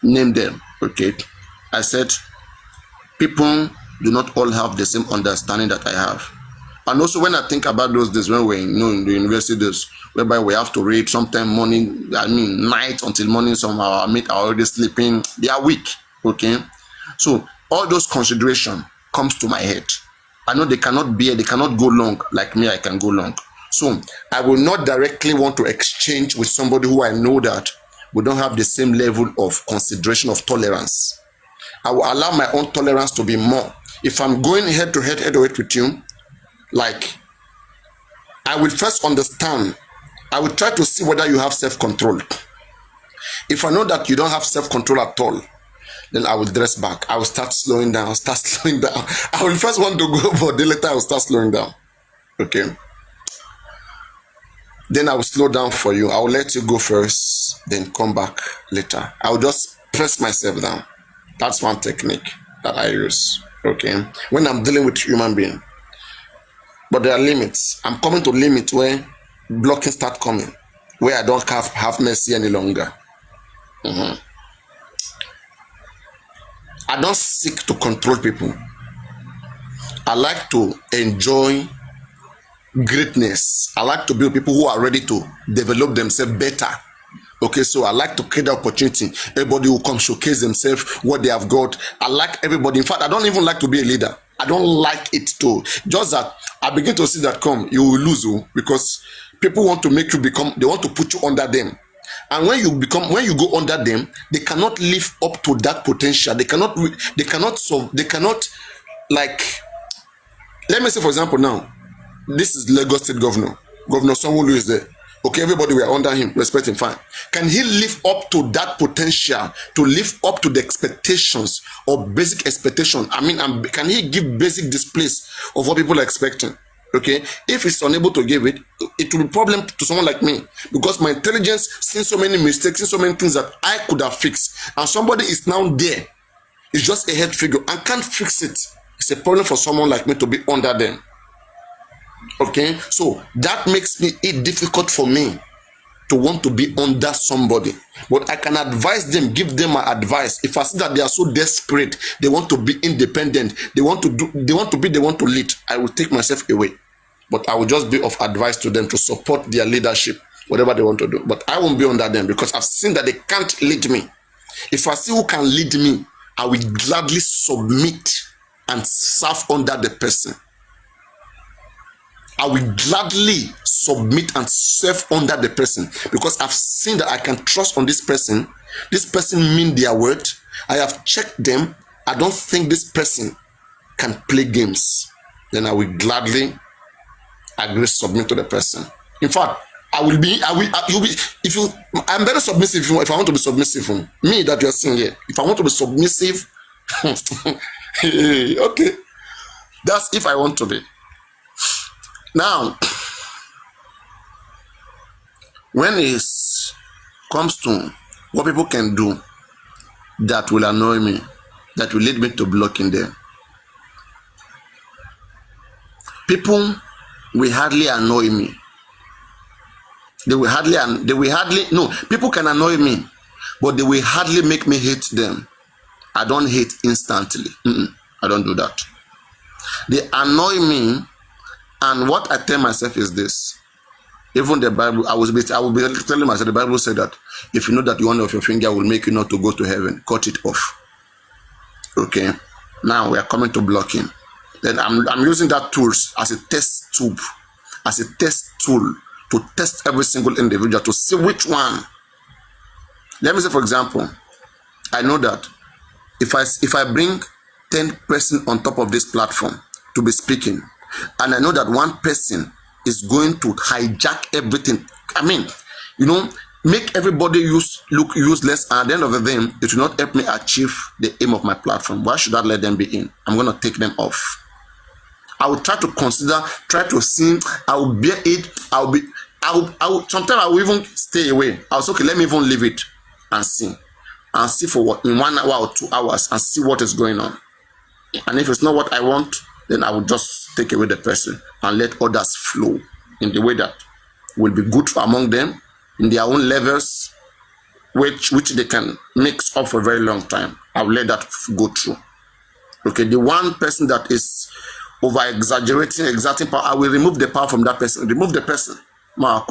Name them, okay? I said, people do not all have the same understanding that I have. And also when I think about those days when we're in the university days, whereby we have to read sometime morning, night until morning, some of our mates are already sleeping, they are weak, okay? So all those considerations comes to my head. I know they cannot go long like me, I can go long. So I will not directly want to exchange with somebody who I know that we don't have the same level of consideration of tolerance. I will allow my own tolerance to be more. If I'm going head to head with you, like, I will first understand. I will try to see whether you have self-control. If I know that you don't have self-control at all, then I will dress back. I will start slowing down. I will first want to go, but then later I will start slowing down. Okay. Then I will slow down for you. I will let you go first, then come back later. I will just press myself down. That's one technique that I use. Okay. When I'm dealing with human being. But there are limits. I'm coming to limit where blocking start coming, where I don't have mercy any longer. I don't seek to control people. I like to enjoy greatness. I like to be with people who are ready to develop themselves better. Okay, so I like to create the opportunity. Everybody will come showcase themselves, what they have got. I like everybody. In fact, I don't even like to be a leader. I don't like it too. Just that I begin to see that you will lose because people want to make you become, they want to put you under them. And when you go under them, they cannot live up to that potential. They cannot, like, let me say, for example, now, this is Lagos State Governor Sanwo-Olu is there. Okay, everybody were under him, respect him, fine. Can he live up to that potential, to live up to the expectations or basic expectation? I mean, can he give basic displays of what people are expecting? Okay, if he's unable to give it, it will be a problem to someone like me, because my intelligence seen so many mistakes, seen so many things that I could have fixed, and somebody is now there, it's just a head figure and can't fix it. It's a problem for someone like me to be under them. Okay, so that makes it difficult for me to want to be under somebody, but I can advise them, give them my advice. If I see that they are so desperate, they want to be independent, they want to lead, I will take myself away, but I will just be of advice to them to support their leadership, whatever they want to do. But I won't be under them, because I've seen that they can't lead me. If I see who can lead me, I will gladly submit and serve under the person. I will gladly submit and serve under the person, because I've seen that I can trust on this person. This person mean their word. I have checked them. I don't think this person can play games. Then I will gladly agree, submit to the person. In fact, I'm very submissive. If I want to be submissive, me that you're seeing here, if I want to be submissive, okay, that's if I want to be. Now, when it comes to what people can do that will annoy me, that will lead me to blocking them, people will hardly annoy me. People can annoy me, but they will hardly make me hate them. I don't hate instantly. I don't do that. They annoy me. And what I tell myself is this: even the Bible, I will be telling myself, the Bible said that if you know that one of your finger will make you not to go to heaven, cut it off. Okay, now we are coming to blocking. Then I'm using that tool as a test tool to test every single individual to see which one. Let me say, for example, I know that if I bring 10 persons on top of this platform to be speaking, and I know that one person is going to hijack everything, I mean, make everybody look useless, and at the end of the day, it will not help me achieve the aim of my platform. Why should I let them be in? I'm going to take them off. I will try to consider, try to see, I will bear it, sometimes I will even stay away. I was okay, let me even leave it and see for what, in 1 hour or 2 hours, and see what is going on. And if it's not what I want, then I will just take away the person and let others flow in the way that will be good among them, in their own levels, which they can mix up for a very long time. I will let that go through. Okay, the one person that is over exaggerating, exerting power, I will remove the power from that person. Remove the person. But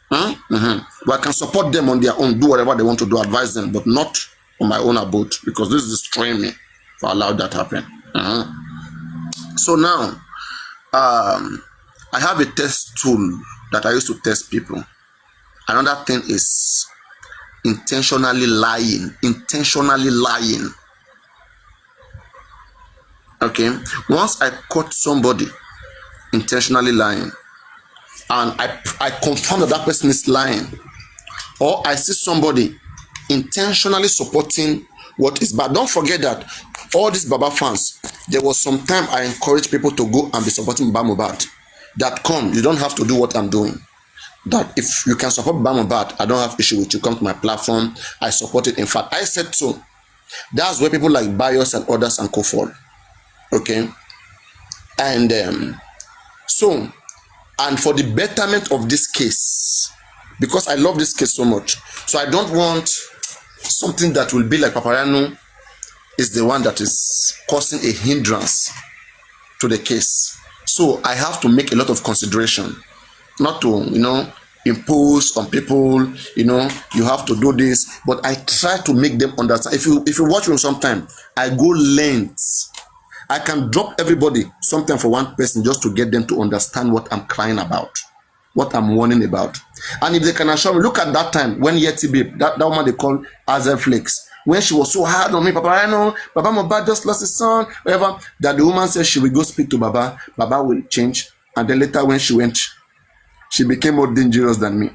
I can support them on their own, do whatever they want to do, advise them, but not on my own abode, because this is destroying me if I allow that to happen. So now, I have a test tool that I use to test people. Another thing is intentionally lying. Okay, once I caught somebody intentionally lying, and I confirm that person is lying, or I see somebody intentionally supporting what is bad. Don't forget that all these Baba fans, there was some time I encourage people to go and be supporting mohbad. That you don't have to do what I'm doing. That if you can support mohbad, I don't have issue with you. Come to my platform, I support it. In fact, I said so. That's where people like Bios and others and co-fall. Okay, and and for the betterment of this case, because I love this case so much, so I don't want something that will be like paparaino is the one that is causing a hindrance to the case. So I have to make a lot of consideration, not to impose on people, you have to do this, but I try to make them understand. If you watch me sometime, I go lengths I can drop everybody something for one person just to get them to understand what I'm crying about, what I'm warning about. And if they can assure me, look at that time when Yeti Babe, that woman they call Azel Flakes, when she was so hard on me, paparaino, Baba mohbad just lost his son, whatever, that the woman said she will go speak to Baba, Baba will change. And then later when she went, she became more dangerous than me.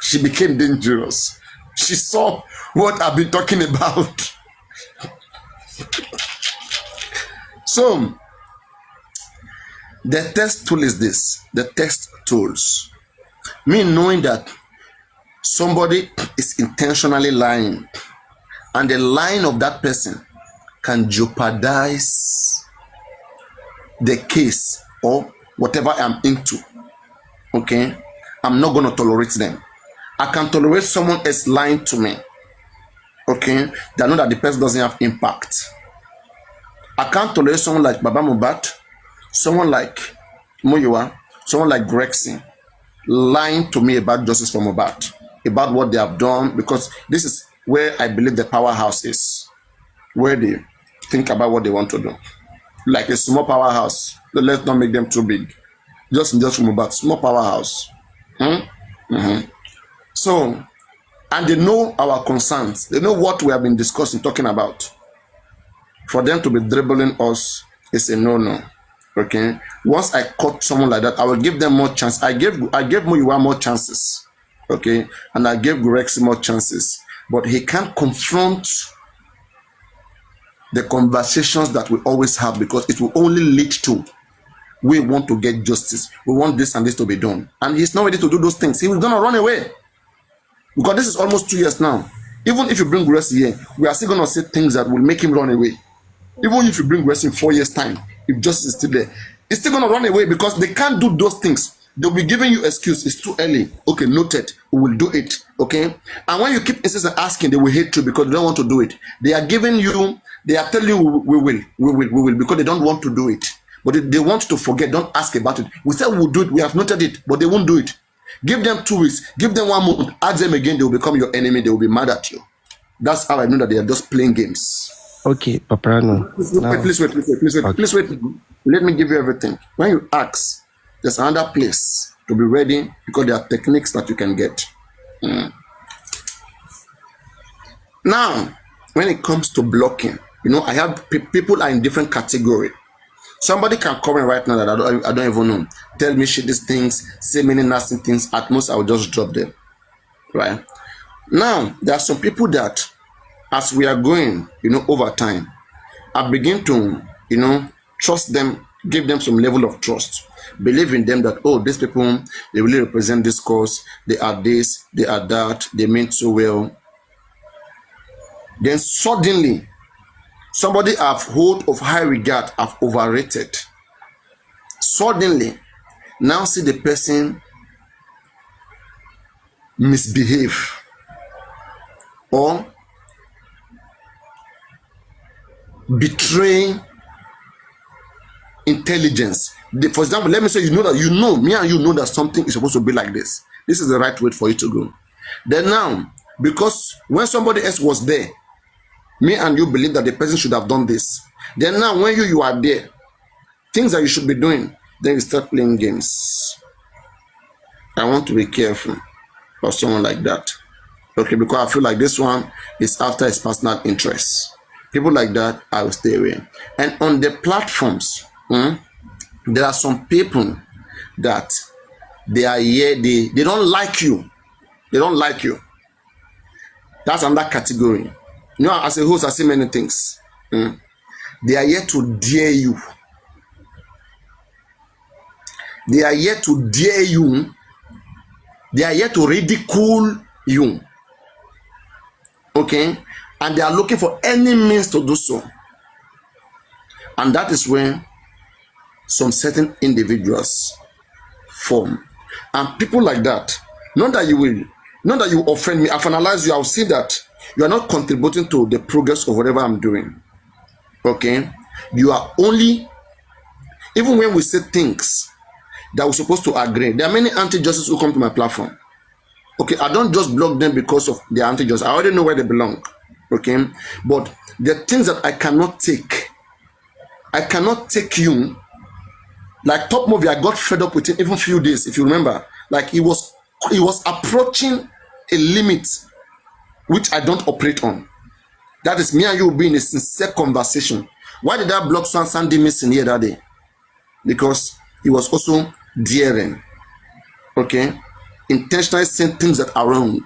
She became dangerous. She saw what I've been talking about. So, the test tool is this. The test tools. Me knowing that somebody is intentionally lying, and the lying of that person can jeopardize the case or whatever I'm into. Okay? I'm not going to tolerate them. I can tolerate someone else lying to me. Okay? They know that the person doesn't have impact. I can't tolerate someone like Baba mohbad, someone like Muyiwa, someone like Grexing lying to me about justice for mohbad, about what they have done, because this is where I believe the powerhouse is, where they think about what they want to do. Like a small powerhouse, let's not make them too big. Just for mohbad, small powerhouse. So, and they know our concerns. They know what we have been discussing, talking about. For them to be dribbling us is a no-no. Okay. Once I caught someone like that, I will give them more chance. I gave Muyiwa more chances. Okay, and I gave Grex more chances. But he can't confront the conversations that we always have, because it will only lead to, we want to get justice. We want this and this to be done. And he's not ready to do those things. He was gonna run away. Because this is almost 2 years now. Even if you bring Grace here, we are still gonna say things that will make him run away. Even if you bring Grace in 4 years' time, if justice is still there, it's still gonna run away, because they can't do those things. They'll be giving you excuse. It's too early. Okay, noted. We will do it. Okay. And when you keep insisting asking, they will hate you because they don't want to do it. They are giving you. They are telling you we will, because they don't want to do it. But they want to forget. Don't ask about it. We said we'll do it. We have noted it, but they won't do it. Give them 2 weeks. Give them 1 month. Ask them again. They will become your enemy. They will be mad at you. That's how I know that they are just playing games. Okay, paparaino. Please wait. Let me give you everything. When you ask, there's another place to be ready, because there are techniques that you can get. Now, when it comes to blocking, I have people are in different category. Somebody can come in right now that I don't even know. Tell me shit these things, say many nasty things. At most, I will just drop them. Right? Now, there are some people that, as we are going, over time, I begin to, trust them, give them some level of trust. Believe in them that, oh, these people, they really represent this cause. They are this, they are that, they mean so well. Then suddenly, somebody I've hold of high regard, I've overrated. Suddenly, now see the person misbehave or betray intelligence. For example, let me say me and you know that something is supposed to be like this. This is the right way for you to go. Then now, because when somebody else was there, me and you believe that the person should have done this. Then now, when you are there, things that you should be doing, then you start playing games. I want to be careful of someone like that. Okay, because I feel like this one is after his personal interests. People like that, I will stay away. And on the platforms, there are some people that they are here, they don't like you. They don't like you. That's another category. As a host, I see many things. They are here to dare you. They are here to dare you. They are here to ridicule you. Okay? And they are looking for any means to do so. And that is when some certain individuals form. And people like that, not that you offend me, I've analyzed you, I'll see that you are not contributing to the progress of whatever I'm doing. Okay? You are only, even when we say things that we're supposed to agree, there are many anti-justice who come to my platform. Okay, I don't just block them because of their anti-justice. I already know where they belong. Okay? But the things that I cannot take, I cannot take you. Like Top Movie, I got fed up with him even few days, if you remember. Like he was approaching a limit which I don't operate on. That is me and you being in a sincere conversation. Why did I block Sandy missing here that day? Because he was also daring, okay, intentionally saying things that are wrong.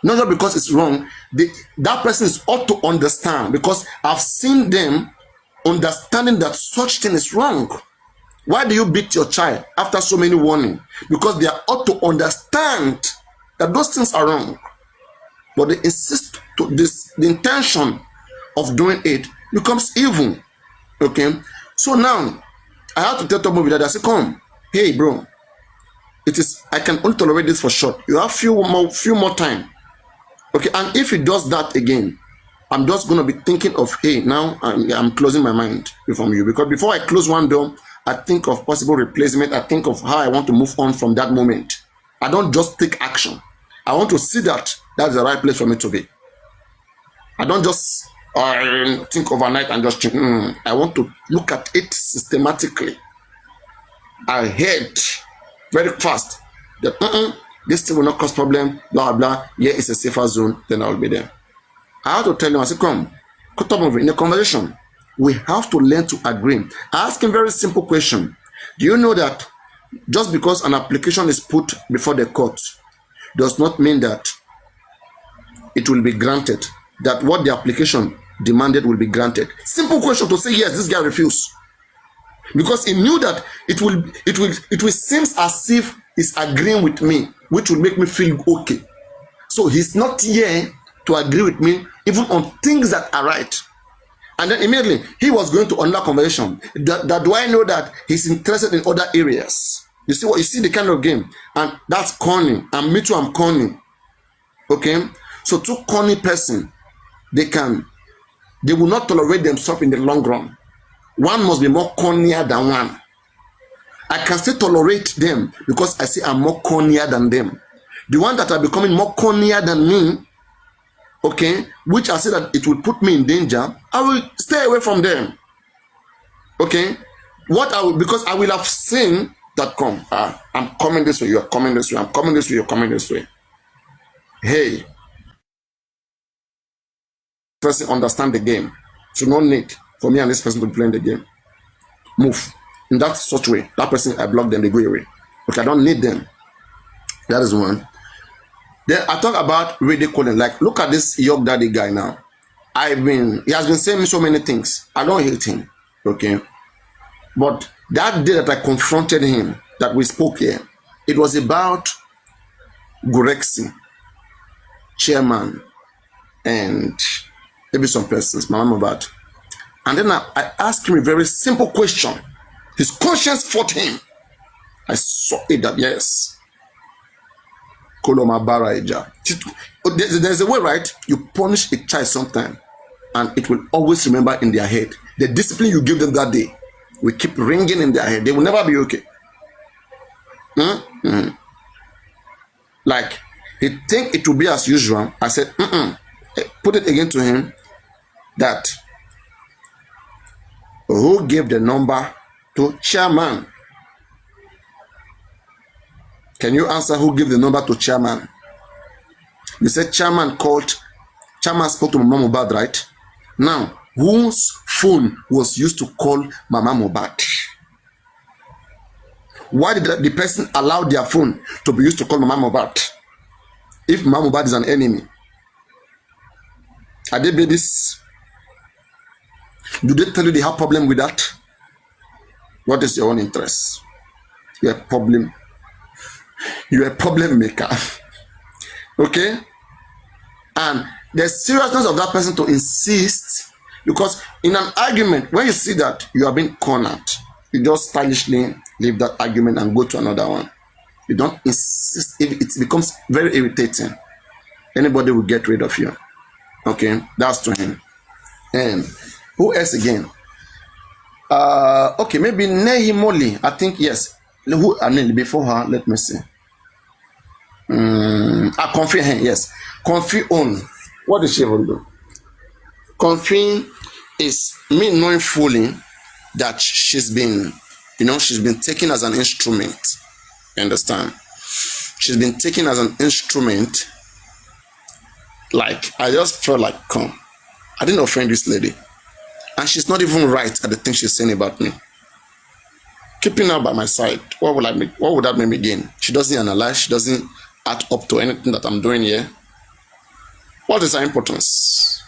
Not just because it's wrong, that person is ought to understand, because I've seen them understanding that such thing is wrong. Why do you beat your child after so many warnings? Because they are ought to understand that those things are wrong. But they insist to this, the intention of doing it becomes evil. Okay? So now I have to tell Tomo that I say, come, hey bro, I can only tolerate this for short. You have few more time. Okay, and if he does that again, I'm just gonna be thinking of, hey, now I'm closing my mind from you, because before I close one door, I think of possible replacement. I think of how I want to move on from that moment. I don't just take action. I want to see that that's the right place for me to be. I don't just think overnight and just I want to look at it systematically. I heard very fast that this thing will not cause problem, blah blah. Yeah, it's a safer zone, then I'll be there. I have to tell him, I say, come, in a conversation, we have to learn to agree. I ask him very simple question. Do you know that just because an application is put before the court does not mean that it will be granted, that what the application demanded will be granted? Simple question to say, yes, this guy refused. Because he knew that it will seem as if he's agreeing with me, which will make me feel okay. So he's not here to agree with me even on things that are right. And then immediately he was going to another conversation. That do I know that he's interested in other areas? You see what you see the kind of game, and that's corny. And me too, I'm corny. Okay, so two corny person, they will not tolerate themselves in the long run. One must be more cornier than one. I can still tolerate them because I say I'm more cornier than them. The one that are becoming more cornier than me, okay, which I say that it will put me in danger, I will stay away from them. Okay, because I will have seen that come. I'm coming this way, you're coming this way. I'm coming this way, you're coming this way. Hey, person understand the game. So no need for me and this person to play in the game. Move in that such way. That person, I block them, they go away. Okay, I don't need them. That is one. Then I talk about ridiculing. Like, look at this York Daddy guy now. He has been saying so many things. I don't hate him. Okay. But that day that I confronted him, that we spoke here, it was about Gorexi, chairman, and maybe some persons, Mama Mohbad. And then I asked him a very simple question. His conscience fought him. I saw it that, yes. Koloma Baraija. There's a way, right? You punish a child sometime, and it will always remember in their head. The discipline you give them that day will keep ringing in their head. They will never be okay. Like, he think it will be as usual. I said, put it again to him that who gave the number to chairman? Can you answer who gave the number to chairman? You said chairman spoke to Mama Mohbad, right? Now, whose phone was used to call Mama Mohbad? Why did the person allow their phone to be used to call Mama Mohbad? If Mama Mohbad is an enemy, are they babies? Do they tell you they have problem with that? What is your own interest? You're a problem. You're a problem maker. Okay? And the seriousness of that person to insist, because in an argument, when you see that you are being cornered, you just stylishly leave that argument and go to another one. You don't insist. If it becomes very irritating, anybody will get rid of you. Okay? That's to him. And who else again? Okay, maybe Nehi Moli. I think, yes. Who, I mean, before her, let me see. Comfy, yes. Comfy own. What did she even do? Comfy is me knowing fully that she's been taken as an instrument. You understand? She's been taken as an instrument. Like, I just felt like, come, I didn't offend this lady. And she's not even right at the thing she's saying about me. Keeping her by my side, what would that make me gain? She doesn't analyze, she doesn't add up to anything that I'm doing here. What is her importance?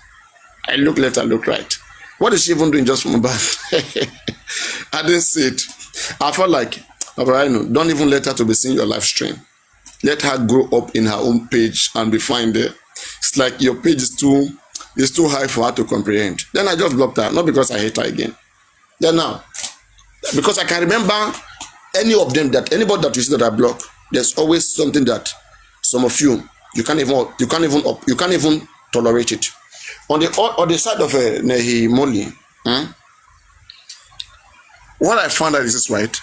I look left, I look right. What is she even doing just for mohbad? I didn't see it. I felt like, paparaino, don't even let her to be seeing your live stream. Let her grow up in her own page and be fine there. It's like your page is too high for her to comprehend. Then I just blocked her, not because I hate her again. Then now, because I can remember any of them, that anybody that you see that I block, there's always something that some of you can't even tolerate it. On the side of Nehi Moli, what I found out is this, right?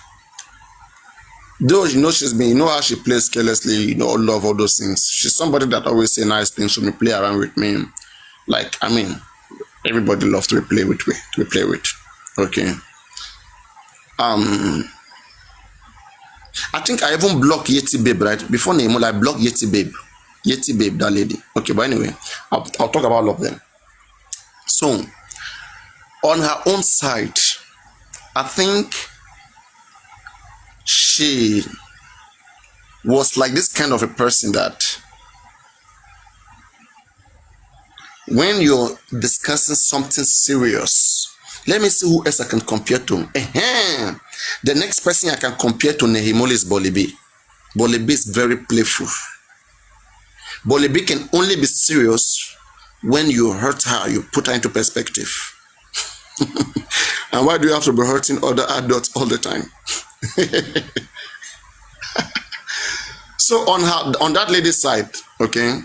Though how she plays carelessly, love, all those things. She's somebody that always say nice things to me, play around with me. Like, I mean, everybody loves to play with. Okay. I think I even blocked Yeti Babe, right? Before Nemo, I blocked Yeti Babe. Yeti Babe, that lady. Okay, but anyway, I'll talk about all of them. So, on her own side, I think she was like this kind of a person that when you're discussing something serious, let me see who else I can compare to. The next person I can compare to Nehimoli is Bolibi. Bolibi is very playful. Bolibi can only be serious when you hurt her, you put her into perspective. And why do you have to be hurting other adults all the time? So on that lady's side, okay,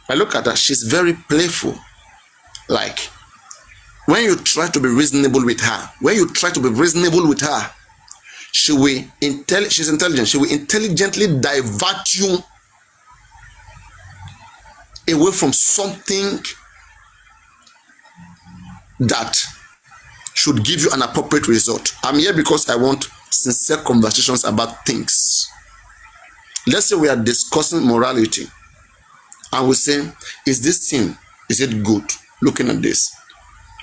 I look at her, she's very playful. Like, when you try to be reasonable with her, she's intelligent. She will intelligently divert you away from something that should give you an appropriate result. I'm here because I want sincere conversations about things. Let's say we are discussing morality, and we say, is this thing, is it good? Looking at this.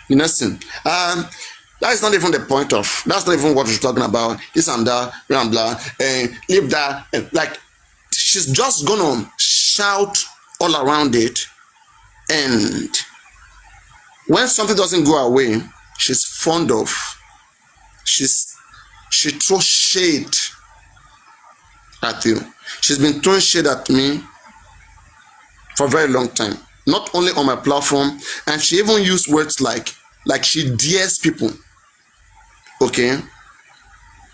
You know, that is not even the point of, that's not even what we're talking about. This and that, blah, blah, and leave that. Like, she's just gonna shout all around it, and when something doesn't go away, she's fond of, she throws shade at you. She's been throwing shade at me for a very long time, not only on my platform, and she even used words like she dares people. Okay,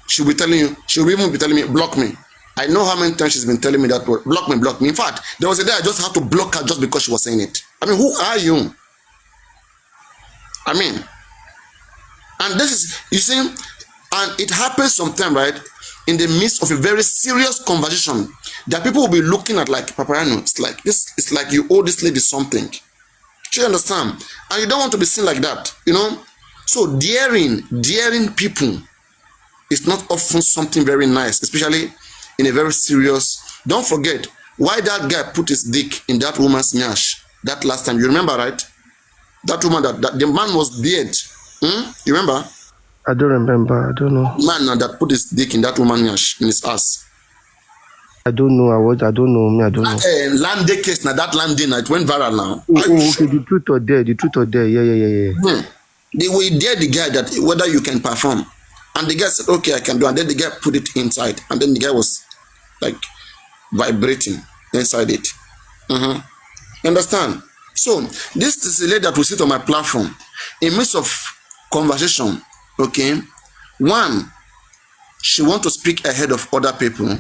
she'll even be telling me, block me. I know how many times she's been telling me that word, block me. In fact, there was a day I just had to block her just because she was saying it. I mean, who are you? I mean, and this is, you see, and it happens sometimes, right? In the midst of a very serious conversation, that people will be looking at like, paparaino, it's like this, it's like you owe this lady something. Do you understand? And you don't want to be seen like that, you know? So daring people is not often something very nice, especially in a very serious. Don't forget why that guy put his dick in that woman's nyash that last time. You remember, right? That woman, that the man was beard. You remember? I don't remember. I don't know. Man that put his dick in that woman's nyash, in his ass. I don't know. I don't know. Me, I don't know. Land day case, now that land day night went viral now. Okay, the truth or dare. Yeah. They will dare the guy that whether you can perform. And the guy said, okay, I can do. And then the guy put it inside. And then the guy was like vibrating inside it. You understand? So this is a lady that will sit on my platform in midst of conversation. Okay. One, she wants to speak ahead of other people.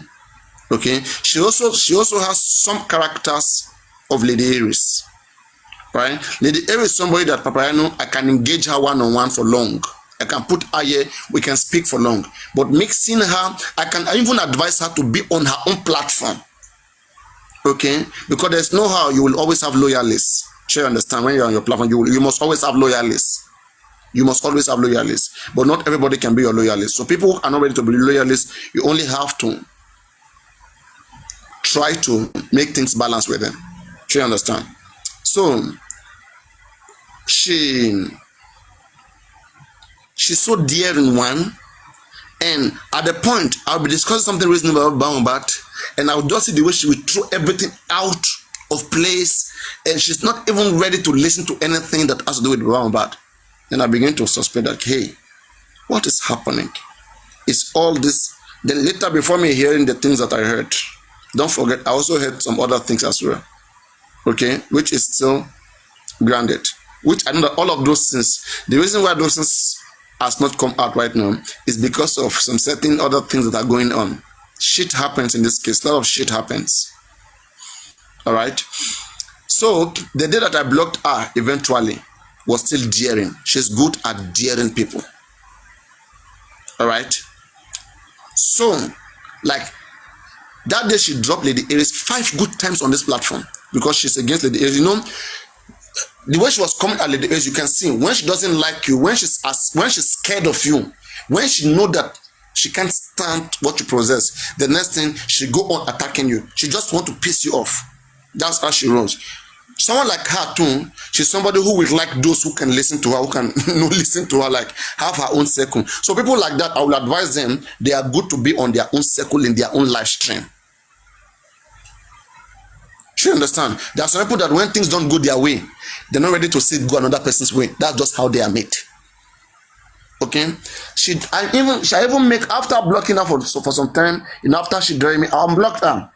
Okay. She also has some characters of Lady Aries. Right? Lady Aries is somebody that paparaino, I can engage her one-on-one for long. I can put her here, we can speak for long. But mixing her, I can even advise her to be on her own platform. Okay? Because there's no how you will always have loyalists. Sure, you understand? When you're on your platform, you must always have loyalists. You must always have loyalists. But not everybody can be your loyalist. So people who are not ready to be loyalists, you only have to try to make things balance with them. Sure, you understand? So she's so daring one. And at the point, I'll be discussing something reasonable about mohbad, and I'll just see the way she will throw everything out of place, and she's not even ready to listen to anything that has to do with mohbad. And I begin to suspect that, hey, what is happening? It's all this. Then later, before me hearing the things that I heard, don't forget, I also heard some other things as well. Okay, which is still grounded. Which I know that all of those things, the reason why those things has not come out right now is because of some certain other things that are going on. Shit happens in this case. A lot of shit happens. All right. So the day that I blocked her eventually was still daring. She's good at daring people. All right. So, like, that day she dropped Lady Aries 5 good times on this platform because she's against Lady Aries. You know, the way she was coming at Lady Aries, you can see when she doesn't like you, when she's scared of you, when she know that she can't stand what you possess, the next thing she go on attacking you. She just want to piss you off. That's how she rolls. Someone like her too, she's somebody who will like those who can listen to her, who can listen to her, like have her own circle. So people like that, I will advise them, they are good to be on their own circle in their own live stream. You understand? There are some people that when things don't go their way, they're not ready to see it go another person's way. That's just how they are made. Okay? I even make, after blocking her for some time, and after she dragged me, I unblocked her.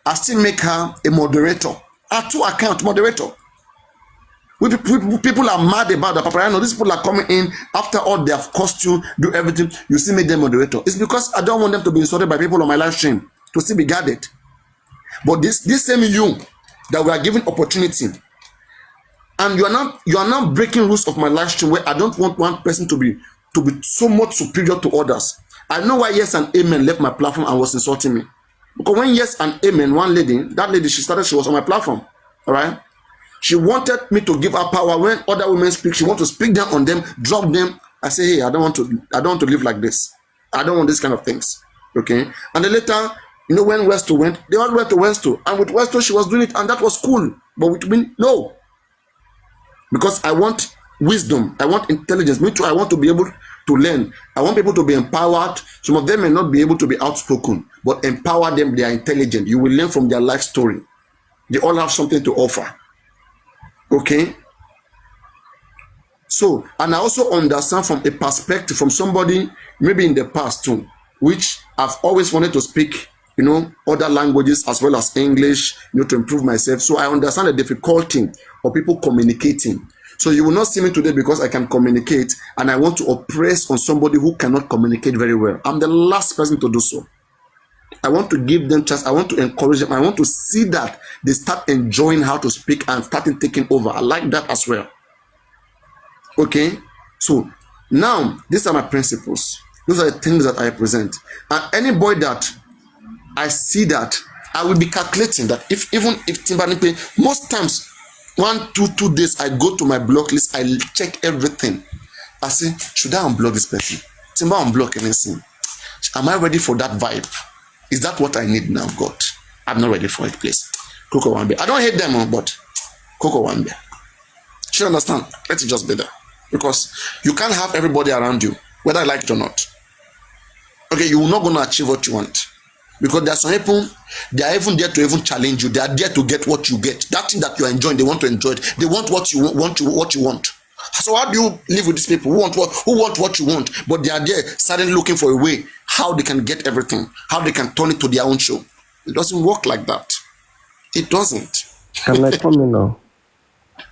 I still make her a moderator. A 2 account moderator. People are mad about the paparaino. These people are coming in after all they have cost you, do everything. You still make them moderator. It's because I don't want them to be insulted by people on my live stream, to still be guarded. But this same you that we are giving opportunity, and you are not breaking rules of my live stream where I don't want one person to be so much superior to others. I know why Yes and Amen left my platform and was insulting me. Because when Yes and Amen, that lady, she was on my platform. All right? She wanted me to give her power. When other women speak, she wants to speak down on them, drop them. I say, hey, I don't want to live like this. I don't want these kind of things. Okay? And then later, you know, when Westo went, they all went to Westo. And with Westo, she was doing it, and that was cool. But with me, no. Because I want wisdom. I want intelligence. Me too, I want to be able to learn. I want people to be empowered. Some of them may not be able to be outspoken, but empower them. They are intelligent. You will learn from their life story. They all have something to offer. Okay? So, and I also understand from a perspective, from somebody maybe in the past too, which I've always wanted to speak, you know, other languages as well as English, you know, to improve myself. So I understand the difficulty of people communicating. So you will not see me today because I can communicate and I want to oppress on somebody who cannot communicate very well. I'm the last person to do so. I want to give them chance. I want to encourage them. I want to see that they start enjoying how to speak and starting taking over. I like that as well. Okay? So now, these are my principles. Those are the things that I present. And anybody that I see that, I will be calculating that even if Timbani pay, most times, 2 days, I go to my block list, I check everything. I say, should I unblock this person? Timba unblock anything. Am I ready for that vibe? Is that what I need now, God? I'm not ready for it, please. Coco Wambe. I don't hate them, but Coco Wambe. You understand? Let it just be there. Because you can't have everybody around you, whether I like it or not. Okay, you're not going to achieve what you want. Because there are some people, they are even there to even challenge you. They are there to get what you get. That thing that you are enjoying, they want to enjoy it. They want what you want. So how do you live with these people who want what you want, but they are there suddenly looking for a way how they can get everything, how they can turn it to their own show? It doesn't work like that. It doesn't. Can I come in now?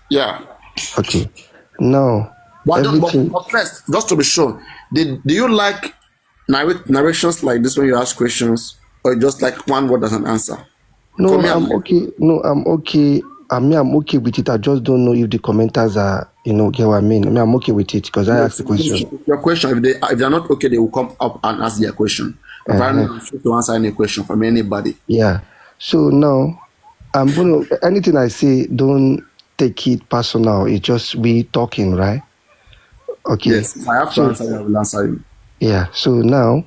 Yeah. Okay. Now, but first, just to be sure, do you like narrations like this when you ask questions, or just like one word as an answer? No, I'm okay. No, I'm okay. I'm okay with it. I just don't know if the commenters are, get what I mean. I'm okay with it because I asked the question. Your question, if they're not okay, they will come up and ask their question. I'm free to answer any question from anybody. Yeah. So now, anything I say, don't take it personal. It's just we talking, right? Okay. Yes, if I have to answer you, I will answer you. Yeah. So now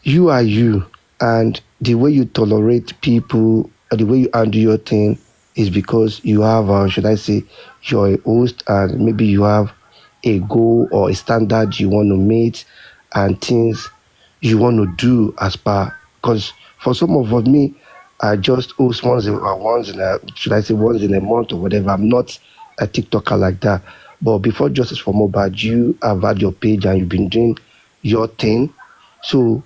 you are you, and the way you tolerate people, the way you handle your thing is because you have, should I say, you're a host, and maybe you have a goal or a standard you want to meet, and things you want to do as per. Because for some of us, me, I just host once in a, should I say, once in a month or whatever. I'm not a TikToker like that. But before Justice for Mohbad, you have had your page and you've been doing your thing. So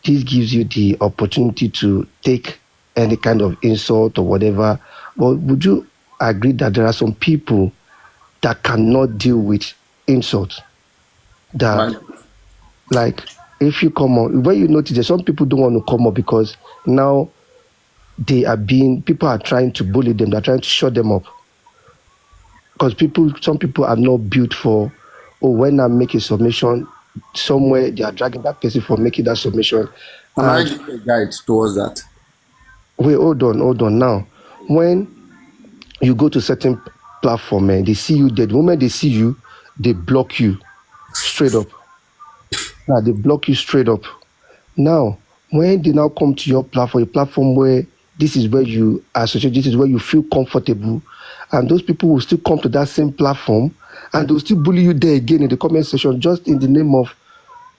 this gives you the opportunity to take any kind of insult or whatever. But would you agree that there are some people that cannot deal with insults? That, Right. like, if you come on, when you notice that some people don't want to come up because now people are trying to bully them, they're trying to shut them up. Because some people are not built for, oh, when I make a submission somewhere, they are dragging that person for making that submission. Can I And give you a guide towards that? wait, hold on. Now, when you go to certain platform, they see you there. The moment they see you, they block you straight up. Now, they block you straight up. Now, when they now come to your platform, a platform where this is where you associate, this is where you feel comfortable, and those people will still come to that same platform and they'll still bully you there again in the comment section, just in the name of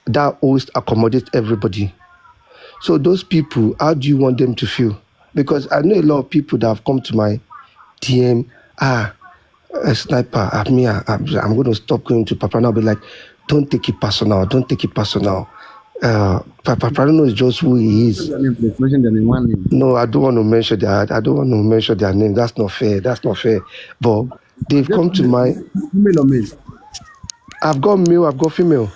that host accommodates everybody. So those people, how do you want them to feel? Because I know a lot of people that have come to my DM, a sniper, I'm going to stop going to Papa. I'll be like, don't take it personal. Paparaino is just who he is. Mention them in one name. No, I don't want to mention that. I don't want to mention their name. That's not fair. But they've come to my... Female or male? I've got male, I've got female.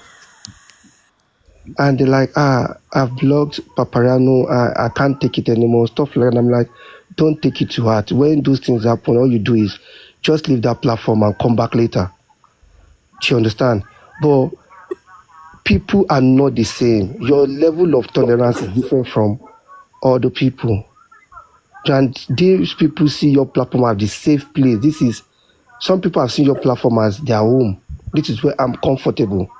And they're like, I've blocked Paparaino. I can't take it anymore. Stuff like that. And I'm like, don't take it to heart. When those things happen, all you do is just leave that platform and come back later. Do you understand? But people are not the same. Your level of tolerance is different from other people. And these people see your platform as the safe place. Some people have seen your platform as their home. This is where I'm comfortable.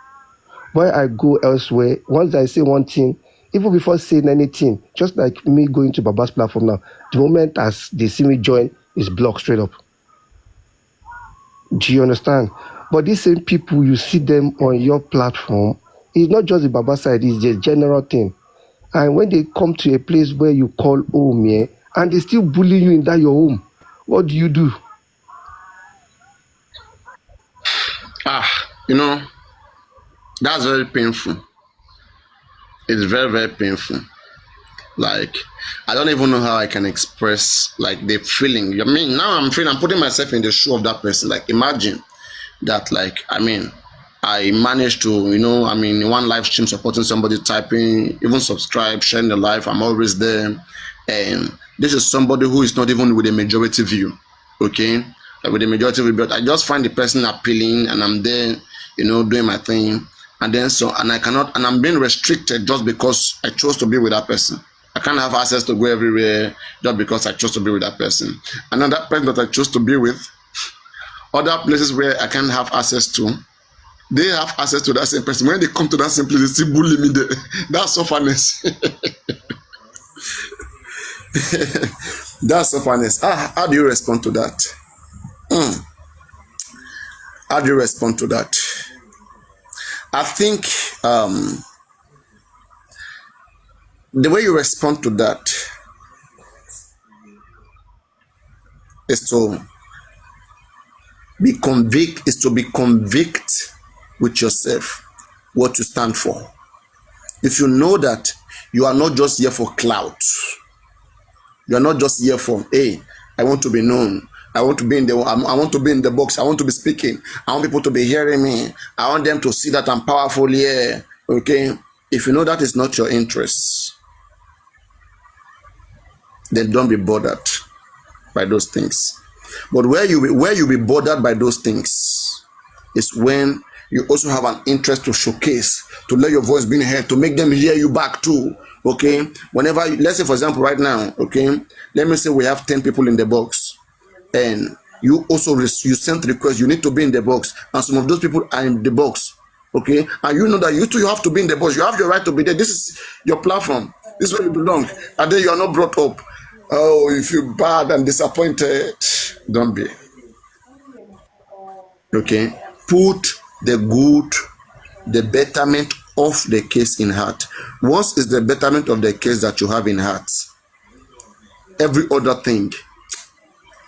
Where I go elsewhere, once I say one thing, even before saying anything, just like me going to Baba's platform now, the moment as they see me join, is blocked straight up. Do you understand? But these same people, you see them on your platform, it's not just the Baba side, it's the general thing. And when they come to a place where you call home, and they still bully you in that your home, what do you do? That's very painful. It's very, very painful. Like, I don't even know how I can express like the feeling. I mean, now I'm putting myself in the shoe of that person. Like, imagine that, like, I managed to, in one live stream supporting somebody, typing, even subscribe, sharing the live. I'm always there. And this is somebody who is not even with a majority view. Okay? Like, with a majority view, but I just find the person appealing and I'm there, doing my thing. And then I'm being restricted just because I chose to be with that person. I can't have access to go everywhere just because I chose to be with that person. And then that person that I chose to be with, other places where I can't have access to, they have access to that same person. When they come to that same place, they still bully me there. That's sufferness. That's sufferness. How do you respond to that? How do you respond to that? I think the way you respond to that is to be convict with yourself, what you stand for. If you know that you are not just here for clout, you are not just here for, hey, I want to be known, I want to be in the box, I want to be speaking, I want people to be hearing me, I want them to see that I'm powerful here. Okay, if you know that is not your interest, then don't be bothered by those things. But where you be bothered by those things is when you also have an interest to showcase, to let your voice be heard, to make them hear you back too. Okay, let's say for example right now, okay, let me say we have 10 people in the box, and you also you sent requests. You need to be in the box, and some of those people are in the box. Okay, and you know that you too, you have to be in the box. You have your right to be there. This is your platform. This is where you belong. And then you are not brought up. Oh, you feel bad and disappointed. Don't be. Okay, put the good, the betterment of the case in heart. Once is the betterment of the case that you have in heart, every other thing,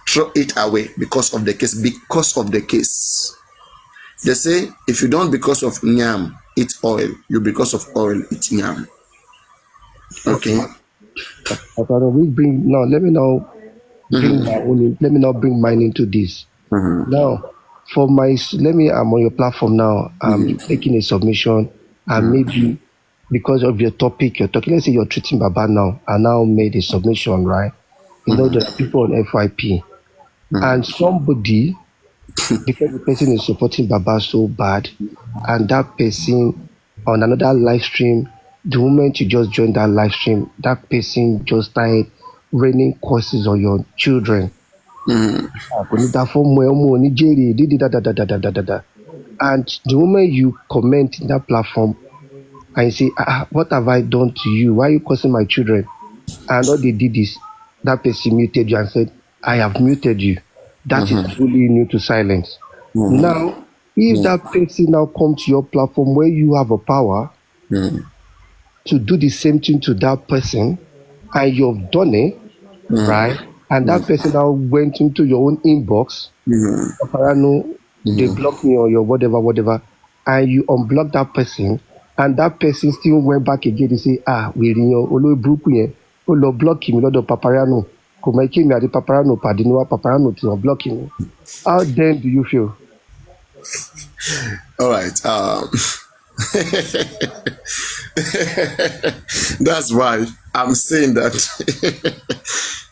throw it away because of the case. Because of the case. They say if you don't because of nyam eat oil, you because of oil eat nyam. Okay. We bring now. Let me now bring my own. Let me now bring mine into this. Now, for my, let me. I'm on your platform now. I'm making a submission, and maybe because of your topic, you're talking. Let's say you're treating Baba now. I now made a submission, right? You know, there are people on FYP, and somebody, because the person is supporting Baba so bad, and that person on another live stream, the moment you just join that live stream, that person just started raining curses on your children. And the moment you comment in that platform and you say, what have I done to you? Why are you cursing my children? And all they did is that person muted you and said, I have muted you. That is fully new to silence. Now, if that person now comes to your platform where you have a power to do the same thing to that person, and you've done it, right? And that person now went into your own inbox, Paparano, they blocked me or your whatever, and you unblock that person, and that person still went back again to say, we will block him, Paparano. Paparano to unblock him. How then do you feel? All right. That's why I'm saying that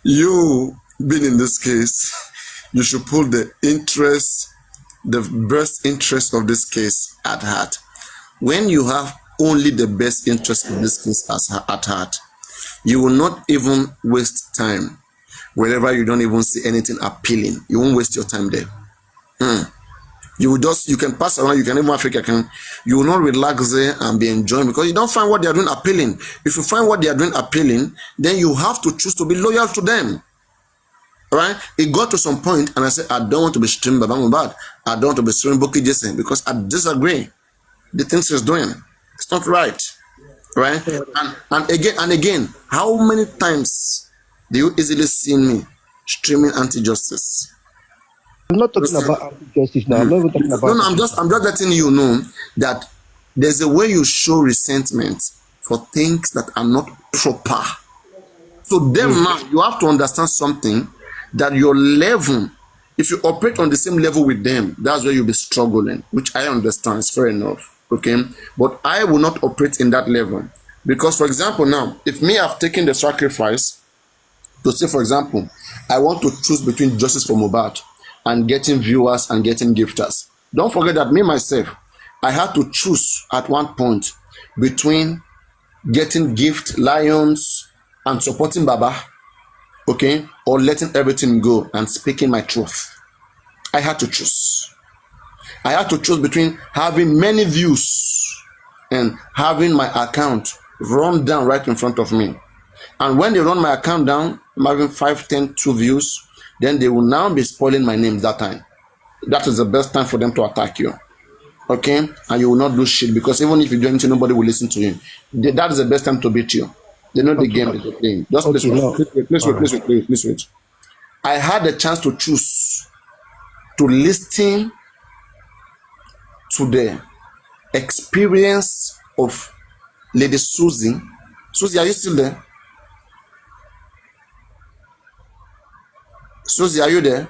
you being in this case, you should put the best interest of this case at heart. When you have only the best interest of this case at heart, you will not even waste time wherever you don't even see anything appealing. You won't waste your time there. You can pass around, you can even Africa, you will not relax there and be enjoying because you don't find what they are doing appealing. If you find what they are doing appealing, then you have to choose to be loyal to them. All right? It got to some point and I said, I don't want to be streaming Baba Mohbad. I don't want to be streaming Boki Jason because I disagree. The things he's doing, it's not right. Right? And again, how many times do you easily see me streaming anti-justice? I'm not talking about justice now. I'm not even talking about. No, I'm just letting you know that there's a way you show resentment for things that are not proper. So then now you have to understand something that your level, if you operate on the same level with them, that's where you'll be struggling, which I understand is fair enough. Okay, but I will not operate in that level because, for example, now if me I've taken the sacrifice to say, for example, I want to choose between justice for Mohbad and getting viewers and getting gifters. Don't forget that me myself, I had to choose at one point between getting gift lions and supporting Baba, okay, or letting everything go and speaking my truth. I had to choose. I had to choose between having many views and having my account run down right in front of me. And when they run my account down, I'm having 5, 10, 2 views, then they will now be spoiling my name that time. That is the best time for them to attack you. Okay? And you will not do shit because even if you do anything, nobody will listen to you. That is the best time to beat you. They know the game that they're playing. Just please wait. I had the chance to choose to listen to the experience of Lady Suzy. Suzy, are you still there? Suzy, are you there?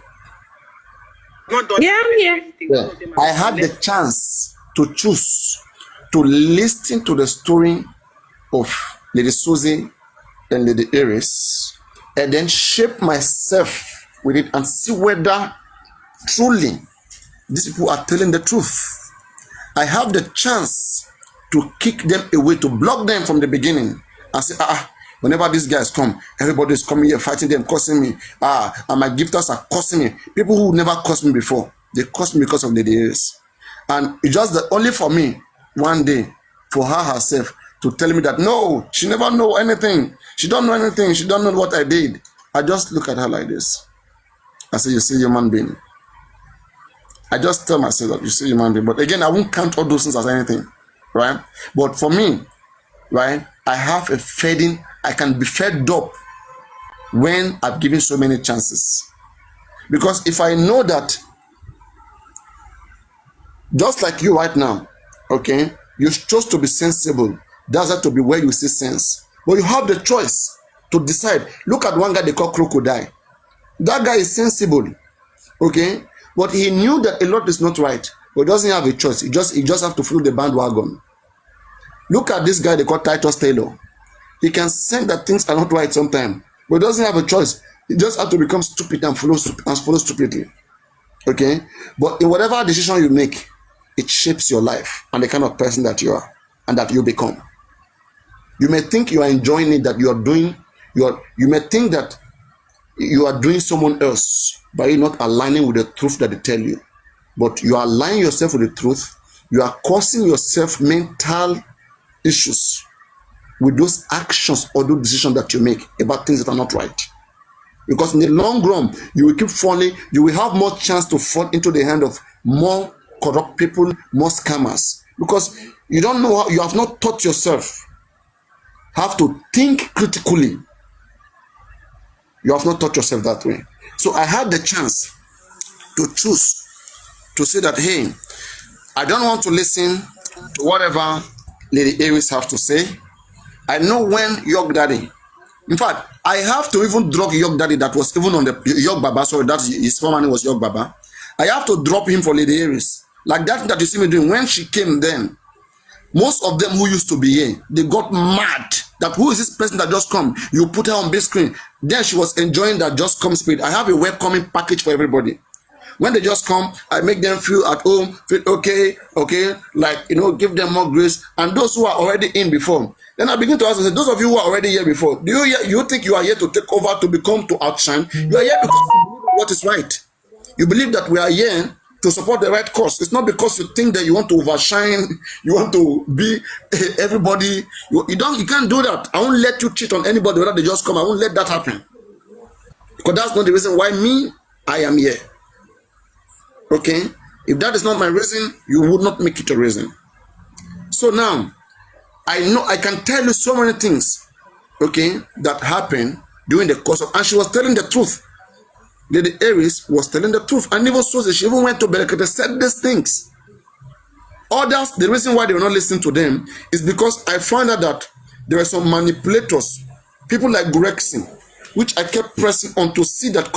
Yeah, I'm here. Yeah. I had the chance to choose to listen to the story of Lady Suzy and Lady Iris and then shape myself with it and see whether truly these people are telling the truth. I have the chance to kick them away, to block them from the beginning and say, Whenever these guys come, everybody is coming here fighting them, cursing me. And my gifters are cursing me. People who never cursed me before, they cursed me because of the days. And it's just that only for me, one day, for her herself to tell me that no, she never know anything. She don't know anything. She don't know what I did. I just look at her like this. I say, you see, human being. I just tell myself that you see, human being. But again, I won't count all those things as anything, right? But for me, right, I have a feeding. I can be fed up when I've given so many chances. Because if I know that, just like you right now, okay, you chose to be sensible. That's have to be where you see sense. But you have the choice to decide. Look at one guy they call Crocodile. That guy is sensible, okay, but he knew that a lot is not right, but doesn't have a choice. He just have to follow the bandwagon. Look at this guy they call Titus Taylor. He can sense that things are not right sometimes, but doesn't have a choice. He just have to become stupid and follow stupidly, okay. But in whatever decision you make, it shapes your life and the kind of person that you are and that you become. You may think you are enjoying it, that you are doing. You may think that you are doing someone else by not aligning with the truth that they tell you. But you are aligning yourself with the truth. You are causing yourself mental issues with those actions or those decisions that you make about things that are not right. Because in the long run, you will keep falling. You will have more chance to fall into the hand of more corrupt people, more scammers. Because you don't know how, you have not taught yourself how to think critically. You have not taught yourself that way. So I had the chance to choose to say that, hey, I don't want to listen to whatever Lady Aries have to say. I know when York Daddy, in fact, I have to even drop York Daddy that was even on the York Baba, sorry, that's his former name was York Baba. I have to drop him for Lady Aries. Like that you see me doing, when she came then, most of them who used to be here, they got mad. That who is this person that just come? You put her on big screen. Then she was enjoying that just come spirit. I have a welcoming package for everybody. When they just come, I make them feel at home, feel okay, like, give them more grace. And those who are already in before, then I begin to ask them, those of you who are already here before, do you think you are here to take over, to outshine? You are here because you believe what is right. You believe that we are here to support the right cause. It's not because you think that you want to overshine, you want to be everybody. You can't do that. I won't let you cheat on anybody whether they just come. I won't let that happen. Because that's not the reason why I am here. Okay? If that is not my reason, you would not make it a reason. So now, I know I can tell you so many things, okay, that happened during the course of, and she was telling the truth. Lady Aries was telling the truth, and even so, she even went to Berekete, said these things. Others, the reason why they were not listening to them is because I found out that there were some manipulators, people like Grexy, which I kept pressing on to see that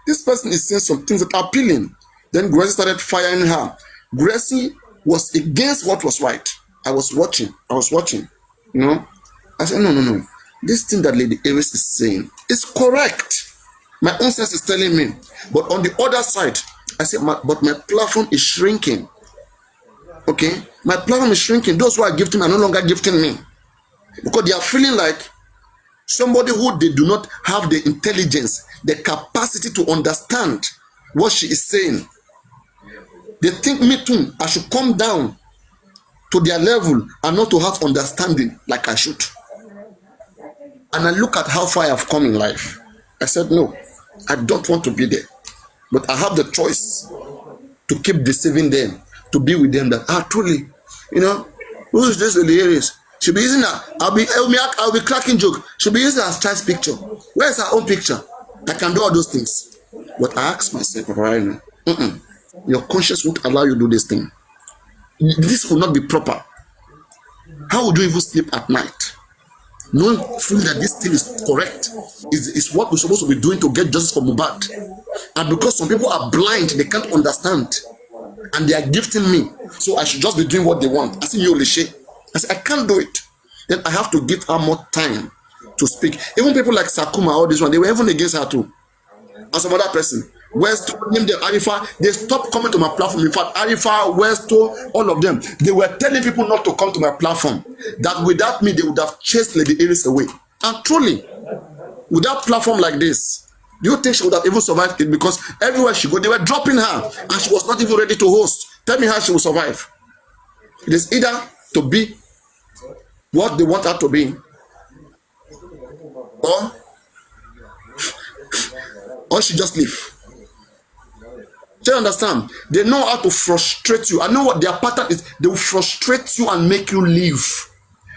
this person is saying some things that are appealing. Then Grexy started firing her. Grexy was against what was right. I was watching. I said, no. This thing that Lady Aries is saying is correct. My own sense is telling me. But on the other side, I said, but my platform is shrinking. Okay? My platform is shrinking. Those who are gifting me are no longer gifting me. Because they are feeling like somebody who they do not have the intelligence, the capacity to understand what she is saying. They think me too, I should come down to their level and not to have understanding like I should. And I look at how far I have come in life. I said, no, I don't want to be there. But I have the choice to keep deceiving them, to be with them that, truly, who is this Lady Aries? She'll be using her, I'll be cracking joke. She'll be using her child's picture. Where's her own picture? I can do all those things. But I ask myself, paparaino, your conscience won't allow you to do this thing. This will not be proper. How would you even sleep at night? Knowing fully that this thing is correct, is what we're supposed to be doing to get justice for mohbad. And because some people are blind, they can't understand, and they are gifting me, so I should just be doing what they want. I say, I say, I can't do it. Then I have to give her more time to speak. Even people like Sakuma, all this one, they were even against her too. And some other person, Westo, name them Arifa, they stopped coming to my platform. In fact, Arifa, Westo, all of them, they were telling people not to come to my platform. That without me, they would have chased Lady Aries away. And truly, without platform like this, do you think she would have even survived it? Because everywhere she go, they were dropping her, and she was not even ready to host. Tell me how she will survive. It is either to be what they want her to be, or she just leave. Do you understand? They know how to frustrate you. I know what their pattern is. They will frustrate you and make you leave.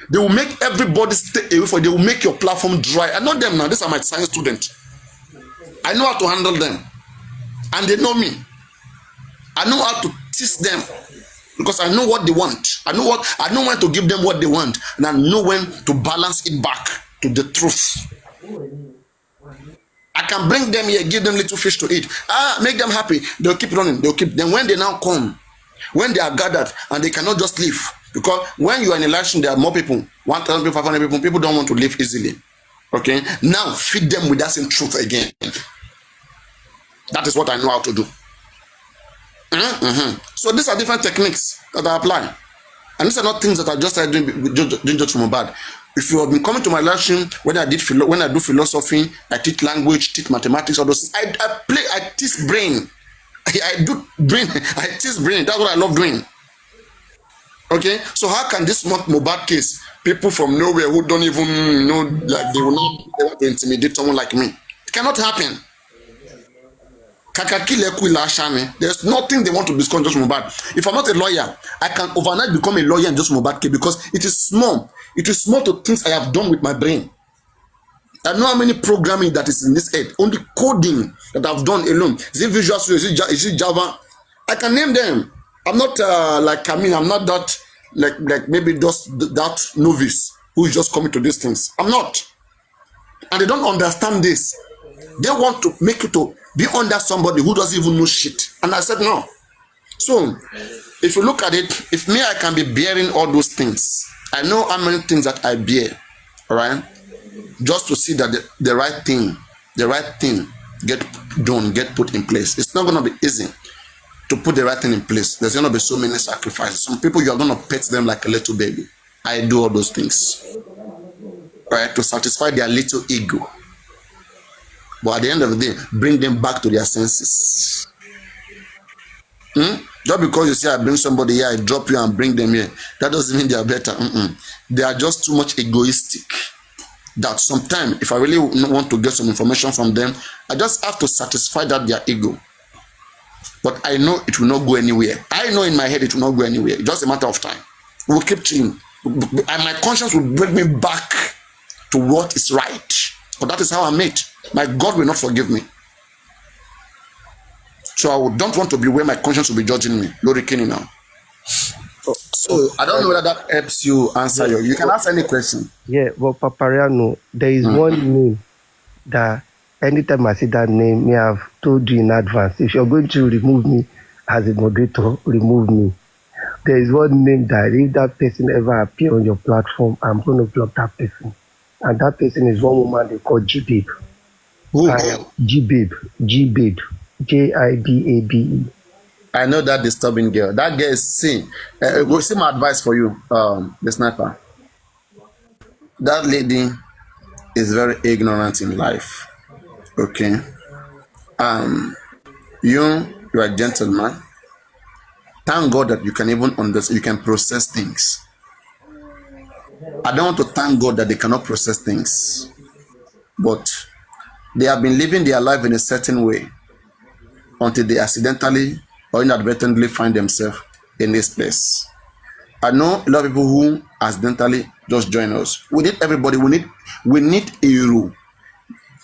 They will make everybody stay away from you. They will make your platform dry. I know them now. These are my science students. I know how to handle them. And they know me. I know how to teach them. Because I know what they want. I know when to give them what they want. And I know when to balance it back to the truth. I can bring them here, give them little fish to eat. Make them happy. They'll keep running. Then when they now come, when they are gathered and they cannot just leave, because when you are in election, there are more people, 1,000 people, 500 people. People don't want to leave easily. Okay, now feed them with that same truth again. That is what I know how to do. So these are different techniques that I apply, and these are not things that I just started doing just from mohbad. If you have been coming to my lesson, when I do philosophy, I teach language, teach mathematics, all those things. I teach brain. I do brain. I teach brain. That's what I love doing. Okay, so how can this mohbad case, people from nowhere who don't even know, like they want to intimidate someone like me? It cannot happen. There's nothing they want to discuss just mohbad. If I'm not a lawyer, I can overnight become a lawyer in just mohbad case, because it is small. It is small to things I have done with my brain. I know how many programming that is in this head. Only coding that I've done alone. Is it Visual Studio? Is it Java? I can name them. I'm not I'm not that like maybe just that novice who is just coming to these things. I'm not. And they don't understand this. They want to make you to be under somebody who doesn't even know shit. And I said no. So if you look at it, if me, I can be bearing all those things. I know how many things that I bear, all right? Just to see that the right thing get done, get put in place. It's not going to be easy to put the right thing in place. There's going to be so many sacrifices. Some people, you are going to pet them like a little baby. I do all those things, right? To satisfy their little ego. But at the end of the day, bring them back to their senses. Just because you say I bring somebody here, I drop you and bring them here, that doesn't mean they are better. They are just too much egoistic. That sometimes, if I really want to get some information from them, I just have to satisfy that their ego. But I know it will not go anywhere. I know in my head it will not go anywhere. It's just a matter of time. We'll keep chilling. And my conscience will bring me back to what is right. But that is how I'm made. My God will not forgive me. So I don't want to be where my conscience will be judging me. Lori Kenny now. So I don't know whether that helps you answer you can ask any question. Yeah, but paparaino, there is one name that anytime I see that name, me have told you in advance. If you're going to remove me as a moderator, remove me. There is one name that if that person ever appear on your platform, I'm going to block that person. And that person is one woman they call G-Babe. Who? G-Babe. G-Babe. Jibabe. I know that disturbing girl. That girl is sin. We'll see my advice for you, the sniper. That lady is very ignorant in life. Okay. You are a gentleman. Thank God that you can even understand, you can process things. I don't want to thank God that they cannot process things. But they have been living their life in a certain way until they accidentally or inadvertently find themselves in this place. I know a lot of people who accidentally just join us. We need everybody. We need a rule.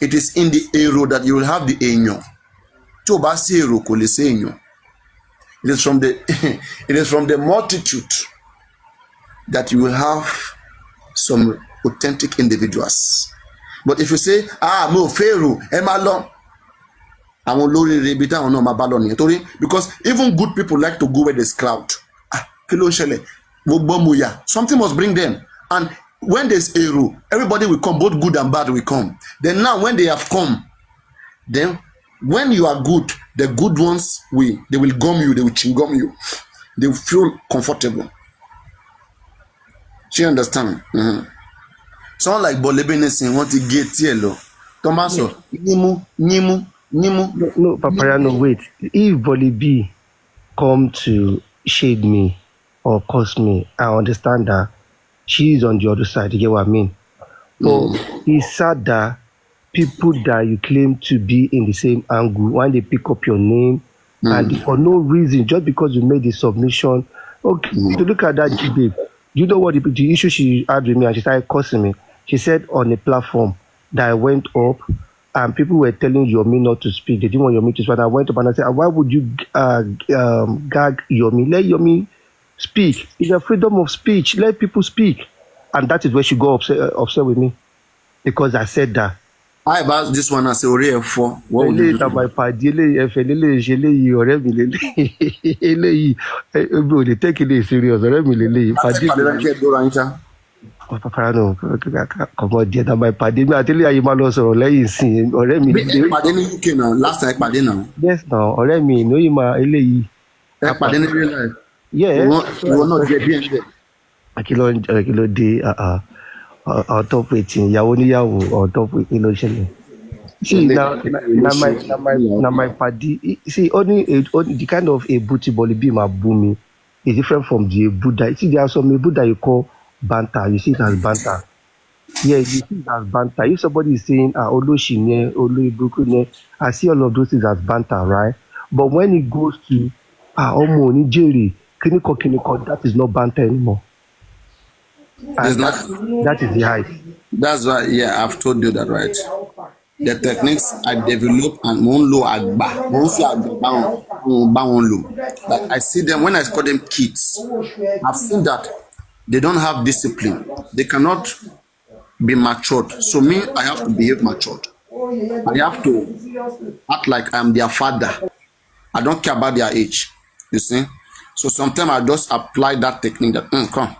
It is in the ero that you will have the enyo. It is from the it is from the multitude that you will have some authentic individuals. But if you say, mo Pharaoh, Emalo, because even good people like to go where there's crowd. Something must bring them. And when there's a rule, everybody will come, both good and bad will come. Then now when they have come, then when you are good, the good ones they will gum you, they will chingum you. They will feel comfortable. Do you understand? Someone like Bolebenesi want to get here, Tomaso, Nimu. No, paparaino, wait. If Bolly B come to shade me or curse me, I understand that she's on the other side. You get what I mean? But it's sad that people that you claim to be in the same angle, when they pick up your name and for no reason, just because you made the submission. Okay, to look at that G-babe, you know what the issue she had with me, and she started cursing me. She said on a platform that I went up and people were telling Yomi not to speak. They didn't want Yomi to speak. And I went up and I said, why would you gag Yomi? Let Yomi speak. It's a freedom of speech. Let people speak. And that is where she got upset with me. Because I said that. I about this one, I say, Ore for what would you do? My party, they take it serious. Paparaino, come on, dear, my party. I tell you, you also lay sin or me. UK now, last time party now. Yes, no, or me, no, you my Party in real life. Yeah, you will not get there. A kilo day, on top waiting, Yawo, on top with illusion. See, now my party, see, only the kind of a booty bolly be my boomy is different from the Buddha. See, there are some Buddha you call banter. You see it as banter. Yeah, you see it as banter. If somebody is saying, Oloshine, Oloibukune, I see all of those things as banter, right? But when it goes to, Omo, Nijeri, Kiniko, that is not banter anymore. That is the height. That's why, yeah, I've told you that, right? The techniques I develop and like I see them when I call them kids. I've seen that they don't have discipline. They cannot be matured. So me, I have to behave matured. I have to act like I'm their father. I don't care about their age. You see? So sometimes I just apply that technique that come.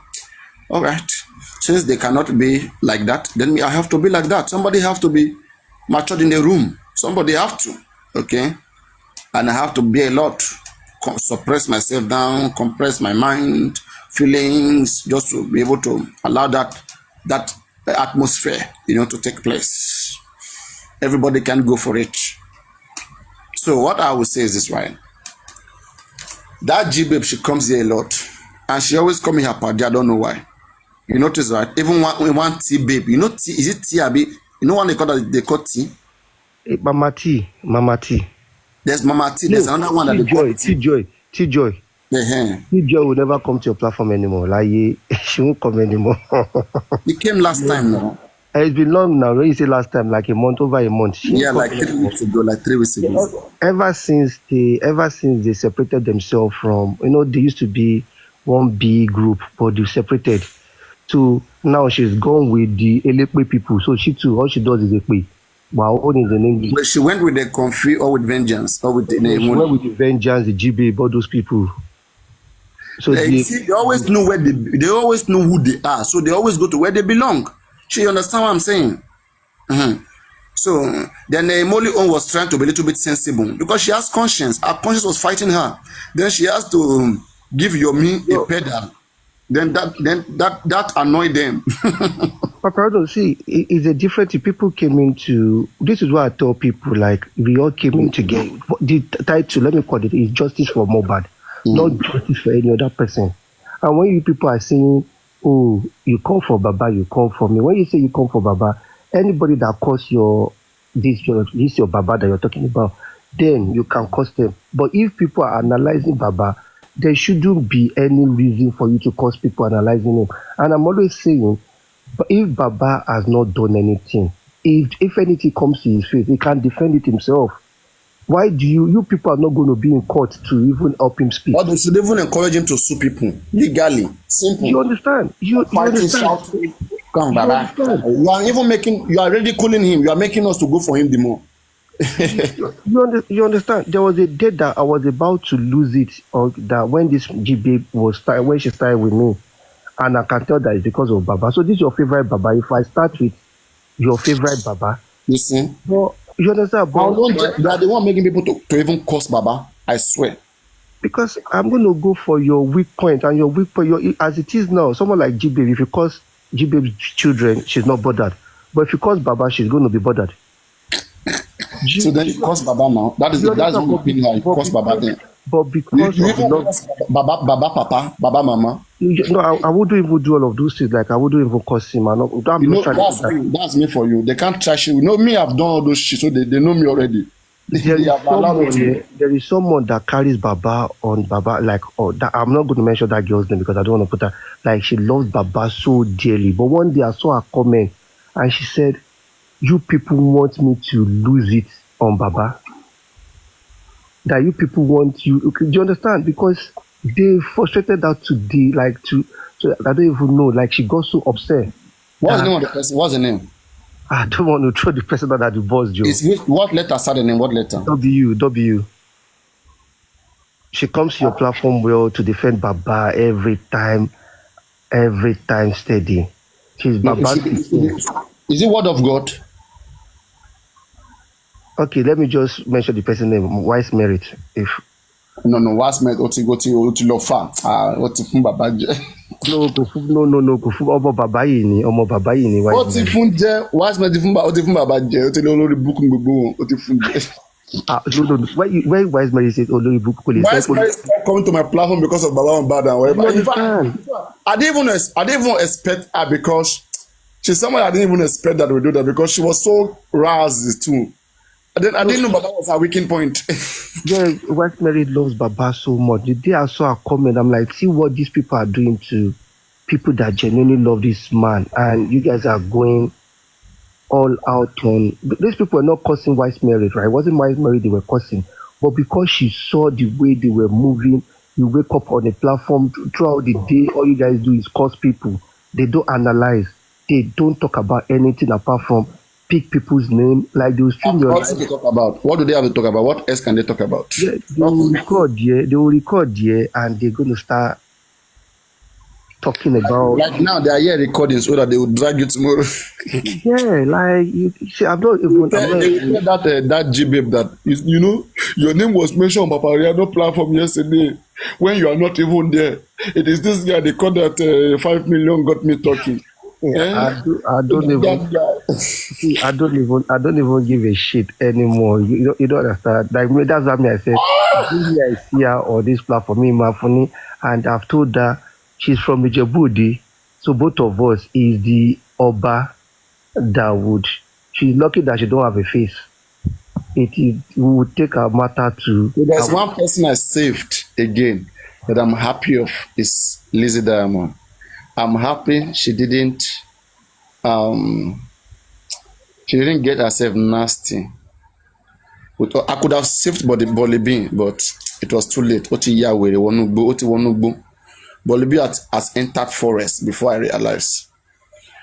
All right. Since they cannot be like that, then me, I have to be like that. Somebody have to be matured in the room. Somebody have to. Okay? And I have to be a lot. Suppress myself down, compress my mind, feelings, just to be able to allow that atmosphere, to take place. Everybody can go for it. So what I would say is this, right? That G-babe, she comes here a lot. And she always come in her party. I don't know why. You notice, right? Even one T-babe. You know T? Is it T-Abi? You know what they call T? Mama T. There's Mama T. There's another one that they call T-Joy. T-Joy will never come to your platform anymore. Like, she won't come anymore. He came last time now. It's been long now. When you say last time, like over a month. Yeah, like 3 weeks ago. Like 3 weeks ago. Ever since they separated themselves from, they used to be one big group, but they separated. So now she's gone with the Elekwe people. So she too, all she does is Elekwe. Wow, own is in English. But she went with the Comfy or with Vengeance or with the name. She went with the Vengeance, the GB, all those people. So they always know where they always know who they are. So they always go to where they belong. She understand what I'm saying? So then Molly On was trying to be a little bit sensible because she has conscience. Her conscience was fighting her. Then she has to give Yomi a pedal. Then that annoyed them. Paparaino, see, it's a different thing. People came into, this is what I tell people, like, we all came in together. The title, let me call it, is justice for mohbad, not justice for any other person. And when you people are saying, oh, you come for Baba, you come for me. When you say you come for Baba, anybody that calls this your Baba that you're talking about, then you can curse them. But if people are analyzing Baba, there shouldn't be any reason for you to curse people analyzing him. And I'm always saying, but if Baba has not done anything, if anything comes to his face, he can't defend it himself. Why do you people are not going to be in court to even help him speak? Or they should even encourage him to sue people legally. Simple. You understand? You understand? Come, Baba. You are ridiculing him. You are making us to go for him the more. You understand? There was a day that I was about to lose it, or that when this G-babe when she started with me, and I can tell that it's because of Baba. So this is your favorite Baba. If I start with your favorite Baba, you see? Well, you understand? They are the one making people to even curse Baba. I swear. Because I'm going to go for your weak point, and your weak point, as it is now, someone like G-babe, if you curse G-Babe's children, she's not bothered. But if you cause Baba, she's going to be bothered. So then you curse Baba now. That's what you mean. You curse Baba then. But because You of the even love, curse Baba Papa, Baba Mama. no, I wouldn't even do all of those things. Like I wouldn't even curse him. That's me for you. They can't trash you. You know me, I've done all those shit, so they know me already. There is someone that carries Baba on Baba, like, that, I'm not going to mention that girl's name because I don't want to put her, like, she loves Baba so dearly. But one day I saw her comment and she said, you people want me to lose it on Baba? That you people want you, okay, do you understand? Because they frustrated her today, like, I don't even know, like, she got so upset. What's the name of the person? What's the name? I don't want to throw the person that divorced you. What letter started in what letter? W. She comes to your platform well to defend Baba every time steady. She's Baba. Is it word of God? Okay, let me just mention the person name, Wise Merit. If no, Wise Merit, oti lofa. Oti fun Baba je. No, ọmọ bàbá yìí ni Wise Merit. Oti fun je, Wise Merit oti fun Baba je, oti lórí book gbogbo, oti fun je. No. When Wise Merit says olórí book, Wise Merit stopped coming to my platform because of Baba mohbad and whatever. In fact, I didn't even expect her because she's someone I didn't even expect that would do that because she was so roused too. I didn't know Baba was her weakening point. Yeah, West Mary loves Baba so much. The day I saw her comment, I'm like, see what these people are doing to people that genuinely love this man, and you guys are going all out on. These people are not cursing Wise Mary, right? It wasn't Wise Mary they were cursing, but because she saw the way they were moving, you wake up on a platform throughout the day, all you guys do is curse people. They don't analyze. They don't talk about anything apart from pick people's name, like they will stream your life. What do they talk about? What do they have to talk about? What else can they talk about? Yeah, they will record, and they're going to start talking about. Like now, they are here recording so that they will drag you tomorrow. Yeah, like you see, I'm not even. That G-Babe that you know, your name was mentioned on paparaino platform yesterday when you are not even there. It is this guy they call that 5 million got me talking. Yeah, I don't even give a shit anymore. You don't understand. Like that's what I said. I see her on this platform, me, my funny, and I've told her she's from Ijebu, so both of us is the Oba Dawood. She's lucky that she don't have a face. We would take her matter to. There's one person I saved again that I'm happy of is Lizzie Diamond. I'm happy she didn't get herself nasty. I could have saved Bolly Bean, but it was too late. Bolly Bean has entered forest before I realized.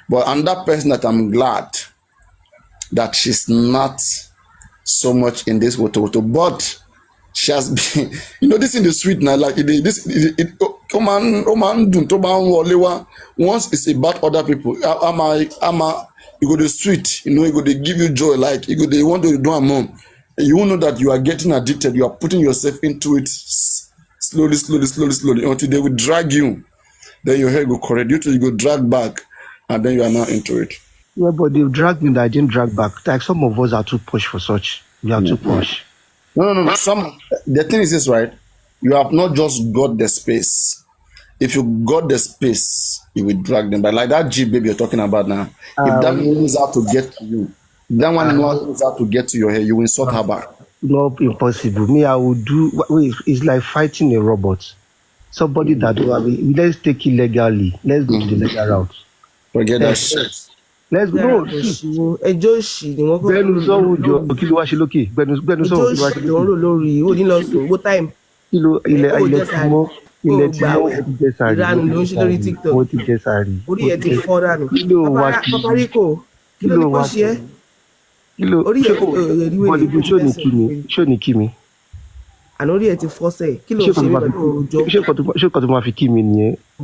But another person that I'm glad that she's not so much in this woto, but she has been, this in the sweet now, like once it's about other people, you go the sweet, you go they give you joy, like you go they want to do a mom, and you will know that you are getting addicted, you are putting yourself into it slowly until they will drag you, then your head go correct, you go drag back, and then you are now into it. Yeah, but they've dragged me that I didn't drag back. Like some of us are too push for such. We are too push. No. The thing is this, right? You have not just got the space. If you got the space, you will drag them. But like that G-Babe you're talking about now, if that knows how to get to you, that one knows how to get to your hair, you will insult her back. No, impossible. Me, I will do. It's like fighting a robot. Somebody that will have it. Let's take it legally. Let's go to the legal route. Forget that shit. Let's go. ẹjọ́ òṣì ni wọ́n kọ́ Gbẹnu sọ́wọ́ jọ kí ló wá ṣe lókè. Gbẹnu sọ́wọ́ kí ló wá ṣe lórí ìwọ lórí òní lọ sùn owó táìmù. Kí ló ilẹ̀ tí mọ́ wọ́n ti jẹ sàárì. ìranù ló ń ṣe lórí TikTok. Wọ́n ti jẹ sàárì. orí ẹ̀ ti fọ́ dànù. Kí ló wá kí paparíkò kí ló ní kó ṣe é. Kí ló orí ẹ̀ bọ́ọ̀lù ṣó ní kí mi. àná orí ẹ̀ ti fọ́ sẹ́ẹ̀ kí ló ṣe mí pẹ̀lú òòjọ́. ṣé kò tó máa fi kí mi nìyẹn. ó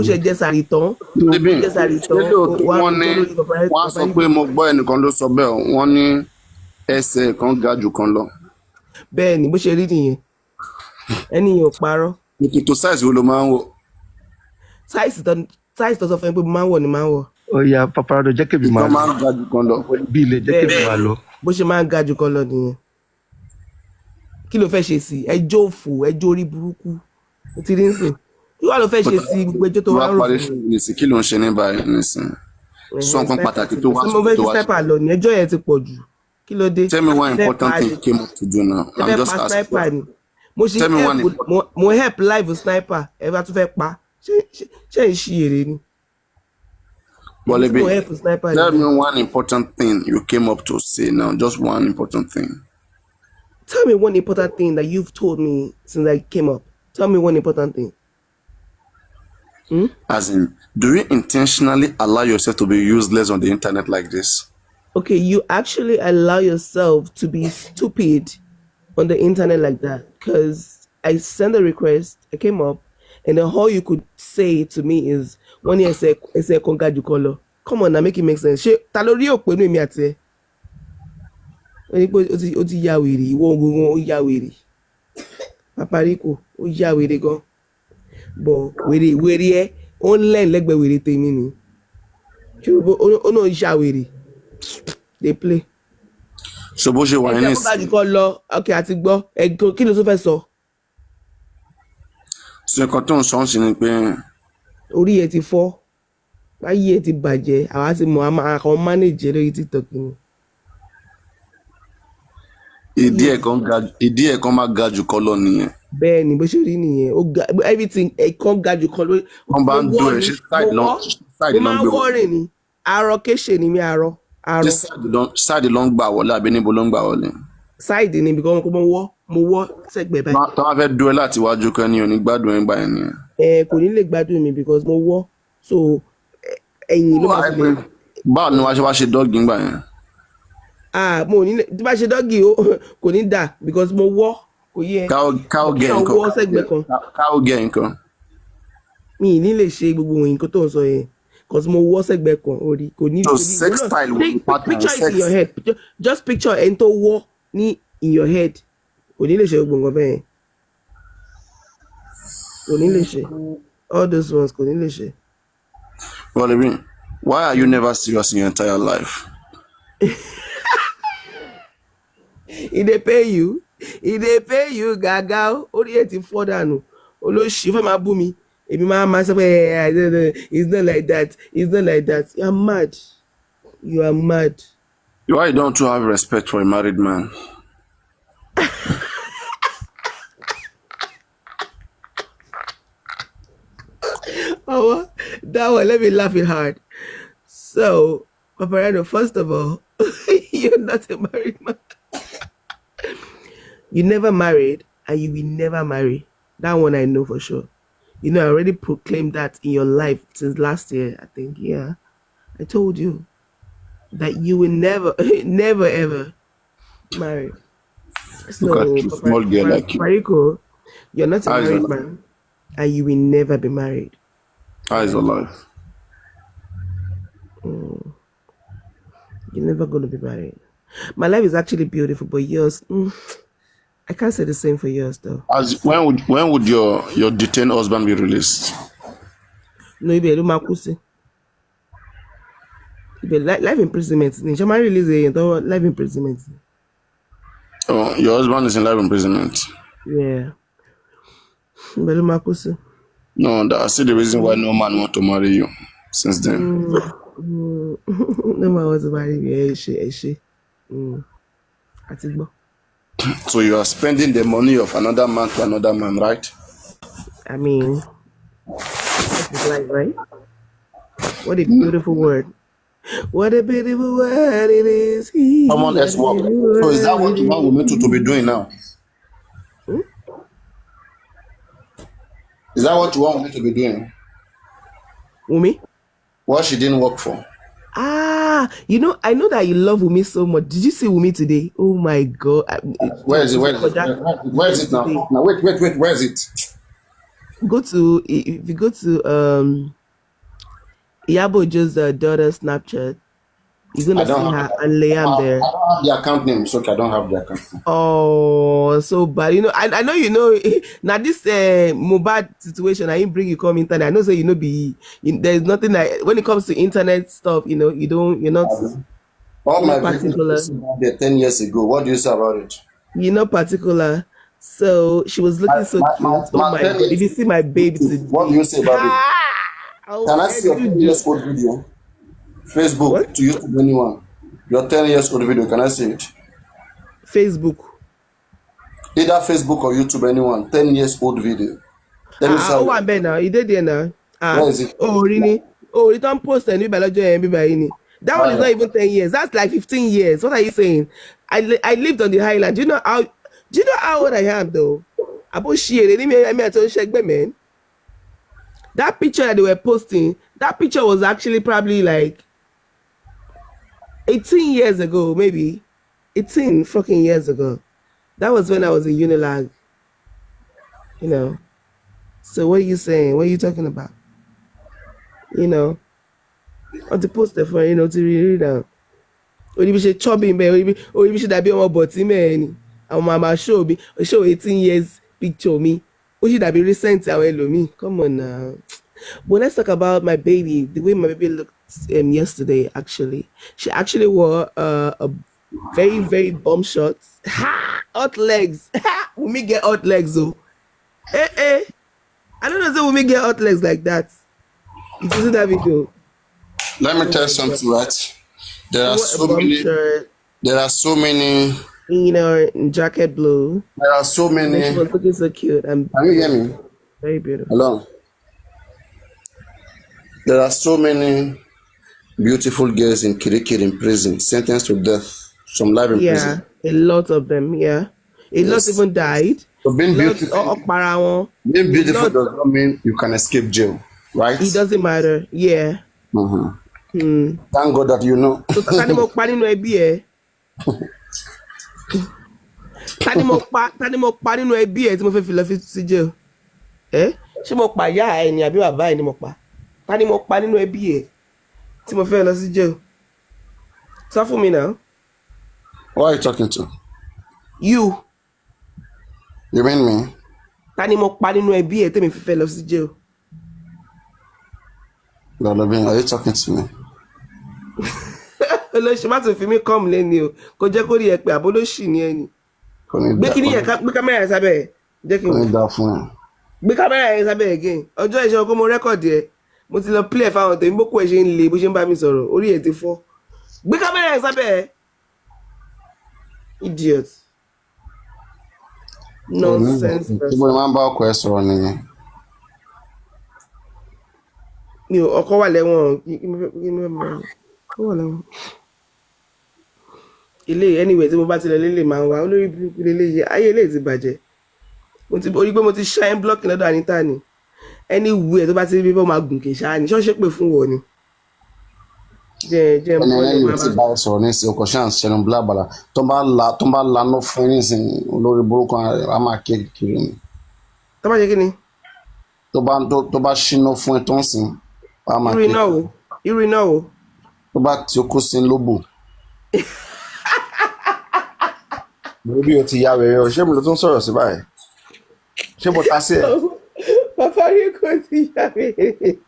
ṣe jẹ sàárì tán. Wọ́n sọ pé mo gbọ́ ẹnìkan ló sọ bẹ́ẹ̀ wọ́n ní ẹsẹ̀ kan ga jù kan lọ. bẹ́ẹ̀ ni bó ṣe rí nìyẹn ẹni yẹn ò parọ́. Ètò size wo ló máa ń wò? sáìsì size tó sọ fún ẹ pé mo máa ń wọ̀ ni máa ń wọ̀. Ó yá paparano jẹ́ kí mi máa Ìkan máa ń ga jù kan lọ. bí ilé jẹ́ kí mi máa lọ. Bó ṣe máa ń ga jù kan lọ nìyẹn. Kí ló fẹ́ ṣe sí ẹjọ́ òfò ẹjọ́ orí burúkú ó ti rí nsìn kí wàá ló fẹ́ ṣe sí gbogbo ẹjọ́ tó wá rò parí fún mi. nísìn kí ló ń ṣe ní báyìí nísìn. Sọ nǹkan pàtàkì tó wá mo fẹ́ tó fi wá. sniper lọ ní ẹjọ́ yẹn ti pọ̀ jù kí ló dé. Tell me one important thing you came up to do now. ẹ I'm fẹ́ just pa asking. sniper ni mo ṣe Tell me one help mo help live sniper ẹ bá tún fẹ́ pa ṣé ń ṣí èrè ni. Bọ́lẹ́bí, Mo help sniper tell ni. me one important thing you came up to say now. Just one important thing. Tell me one important thing that you've told me since I came up. Tell me one important thing. As in, do you intentionally allow yourself to be useless on the internet like this? Okay, you actually allow yourself to be stupid on the internet like that because I sent a request, I came up, and then all you could say to me is, one year I say conga color. Come on, now make it make sense. Ṣé ta ló rí òpè nínú èmi àti ẹ? Ó ní pé ó ti ya wèrè, ìwọ gangan ó ya wèrè. Papariko, ó ya wèrè gan. But wèrè ẹ, ó ń lẹ́yìn lẹ́gbẹ̀ẹ́ wèrè tèmi ni. Ṣé ó náà ya wèrè? They play. So bó ṣe wà ní Ẹsẹ̀ conga jù lọ, okay, àti gbọ́, ẹ̀gbọ́n kí ló tún fẹ́ sọ? So nǹkan tó ń sọ ń ṣe ni pé Orí ẹ ti fọ́, báyìí ẹ ti bàjẹ́, àwa ti mọ̀ àwọn manage lórí TikTok ni. ìdí ẹ̀ kan máa ga jù kọ́ lọ nìyẹn. Bẹ́ẹ̀ ni bó ṣe rí nìyẹn, ó ga everything ẹ̀kan ga jù kan lórí. Wọ́n bá ń dún ẹ̀ ṣe side ló ń gbé mo máa ń wọ́rìn ni, arọ kéṣe ni mi arọ. ṣe side ló ń gbà wọlé àbí níbo ló ń gbà wọlé. Side ni because mo wọ́ sẹ́gbẹ̀ẹ́ báyìí. Tó wá fẹ́ dún ẹ láti wájú kan ní òní gbádùn ẹ̀ gbà ẹ̀ nìyẹn. Kò ní lè gbádùn mi because mo wọ́ so ẹ̀yìn ló máa fi lè. Báwo ni wàá ṣe dọ́ọ̀gì ńgbà yẹn? Mo ní lè tí bá ṣe dọ́gì kò ní dà because mo wọ́ kò yẹ. Káwọ́ gẹ̀ Kí nǹkan. wọ́ sẹ́gbẹ̀ẹ́ kan. Káwọ́ gẹ̀ nǹkan. Mi ì ní lè ṣe gbogbo nǹkan tó ń sọ yẹn because mo wọ́ sẹ́gbẹ̀ẹ́ kan orí kò ní. So sex style will be partner Picture it sex. in your head. Just picture ẹni tó wọ́ ní in your head kò ní lè ṣe gbogbo nǹkan bẹ́ẹ̀ kò ní lè ṣe all those ones kò ní lè ṣe. Bọ́lẹ́bí, why are you never serious in your entire life? He dey pay you gàgà orí ẹ̀ ti fọ́ dànù olóṣì fẹ́ máa bú mi èmi máa sọ pé it's not like that you are mad. Why don't you have respect for a married man? Oh, that one, let me laugh it hard. So, Paparaino, first of all, you're not a married man. You never married and you will never marry. That one I know for sure. You know, I already proclaimed that in your life since last year, I think. Yeah. I told you that you will never, never ever marry. So, Look at you, small girl like you. Papariko, you're not a Eyes married on life. man and you will never be married. Eyes alive. You're never going to be married. My life is actually beautiful, but yours, I can't say the same for yours though. When would your detained husband be released? No, you be makusi. You be life imprisonment. Shall release life imprisonment? Oh, your husband is in life imprisonment. Yeah. You be makusi. No, that's the reason why no man want to marry you since then. No man wants to marry me. She. I think. So you are spending the money of another man to another man, right? I mean, that's life, right? What a beautiful word. What a beautiful word it is. Someone else work. So is that what you want women to be doing now? Is that what you want women to be doing? Umi? What she didn't work for? You know, I know that you love Umi so much. Did you see Umi today? Oh my God. Where is it? Where is it now? Now wait. Where is it? If you go to Iyabo Ojo's daughter's Snapchat, You're gonna see her and Liam there. I don't have the account name. It's okay. I don't have the account name. Oh, so bad. You know, I know you know now this mohbad situation. I didn't bring you come internet. I know, so you know, there's nothing like when it comes to internet stuff. You know, you're not All my particular. videos about there 10 years ago. What do you say about it? You're not particular. So she was looking so cute. Oh my god! If you see my baby today, what do you say about it? Oh, Can I see your 10 years old video? Facebook What? to YouTube anyone. Your 10 years old video. Can I see it? Facebook. Either Facebook or YouTube anyone. 10 years old video. Let me see. Oh, I'm better now. You did there now. Where is it? Oh, really? Oh, you don't post any biology and that one is not even 10 years. That's like 15 years. What are you saying? I lived on the highland. Do you know how old I am though? About shit. Man. That picture that they were posting, that picture was actually probably like 18 years ago, maybe. 18 fucking years ago. That was when I was in Unilag. You know. So what are you saying? What are you talking about? You know. On the poster for to read down. Or you should chubby man, or you should be on body man. And mama show 18 years picture me. Or should be recent me? Come on now. But let's talk about my baby. The way my baby looked yesterday, actually. She actually wore a very, very bomb shorts. Hot legs. We may get hot legs though. I don't know if we may get hot legs like that. You see that video? Let me tell you something, right? There are so many. Shirt, There are so many. Jacket blue. There are so many. She was looking so cute and Can you hear me? very beautiful. Hello. There are so many beautiful girls in Kirikiri in prison, sentenced to death, some life in prison. Yeah, a lot of them. Yeah, a lot even died. So being Lots beautiful, being beautiful does not mean you can escape jail, right? It doesn't matter. Yeah. Thank God that you know. So tani mo pa nínú ẹbí ẹ? Tani mo pa nínú ẹbí ẹ tí mo fẹ́ fi lọ sí jail? Ṣé mo pa ìyá ẹ ni àbí bàbá ẹ ni mo pa? Tani mo pa nínú ẹbí ẹ tí mo fẹ́ lọ sí jail? Sọ fún mi now. Who are you talking to? You. You mean me? Tani mo pa nínú ẹbí ẹ tí mi fi fẹ́ lọ sí jail? Lọ́lọ́bìn, are you talking to me? Olóṣì má tún fi mí kọ́ọ̀mù lẹ́ni o. Kò jẹ́ kó rí ẹ pé àbólóṣì ni ẹni. Gbé kámẹ́rà yẹn sábẹ́ ẹ̀. Jẹ́ kí n Kò ní dá fún ẹ. Gbé kámẹ́rà yẹn sábẹ́ ẹ̀ again. Ọjọ́ ìṣẹ́ ọkọ mo rẹ́kọ̀dì ẹ̀. Mo ti lọ play fáwọn tèmi bó kú ẹ̀ ṣe ń le bó ṣe ń bá mi sọ̀rọ̀. Orí ẹ̀ ti fọ́. Gbé kámẹ́rà yẹn sábẹ́ ẹ̀. Idiot. Nonsense. Tí mo máa ń bá ọkọ ẹ sọ̀rọ̀ nìyẹn. Mi ò ọkọ wà lẹ́wọ̀n. Ó wà lẹ́wọ̀n. Ilé anyway tí mo bá ti lọ lélẹ̀ máa ń wá olórí burúkú lélẹ̀ ayé ilé ti bàjẹ́. Orí pé mo ti shine block lọ́dọ̀ Anita ni. Anywhere tó bá ti rí bí wọ́n máa gùn kì í ṣáà ní ṣọ́ọ́ṣẹ́ pè fún wọn ni. Jẹ́ ẹni ẹni tí bá sọ̀rọ̀ ní ìsìn ọkọ̀ ṣáà ń ṣẹlẹ̀ blábàlà tó bá lanú fún ní ìsìn olórí burúkú a máa ké kiri ni. Tó bá ṣe kí ni? Tó bá ṣínú fún ẹ tó ń sìn a máa ké. Irú iná wo? Tó bá tí ó kó sí lóbò. Bí o ti ya wẹ̀rẹ̀ o, ṣé mo ló tún sọ̀rọ̀ sí báyìí? Ṣé mo ta sí ẹ? Bàbá yìí kò ti ya wẹ̀rẹ̀.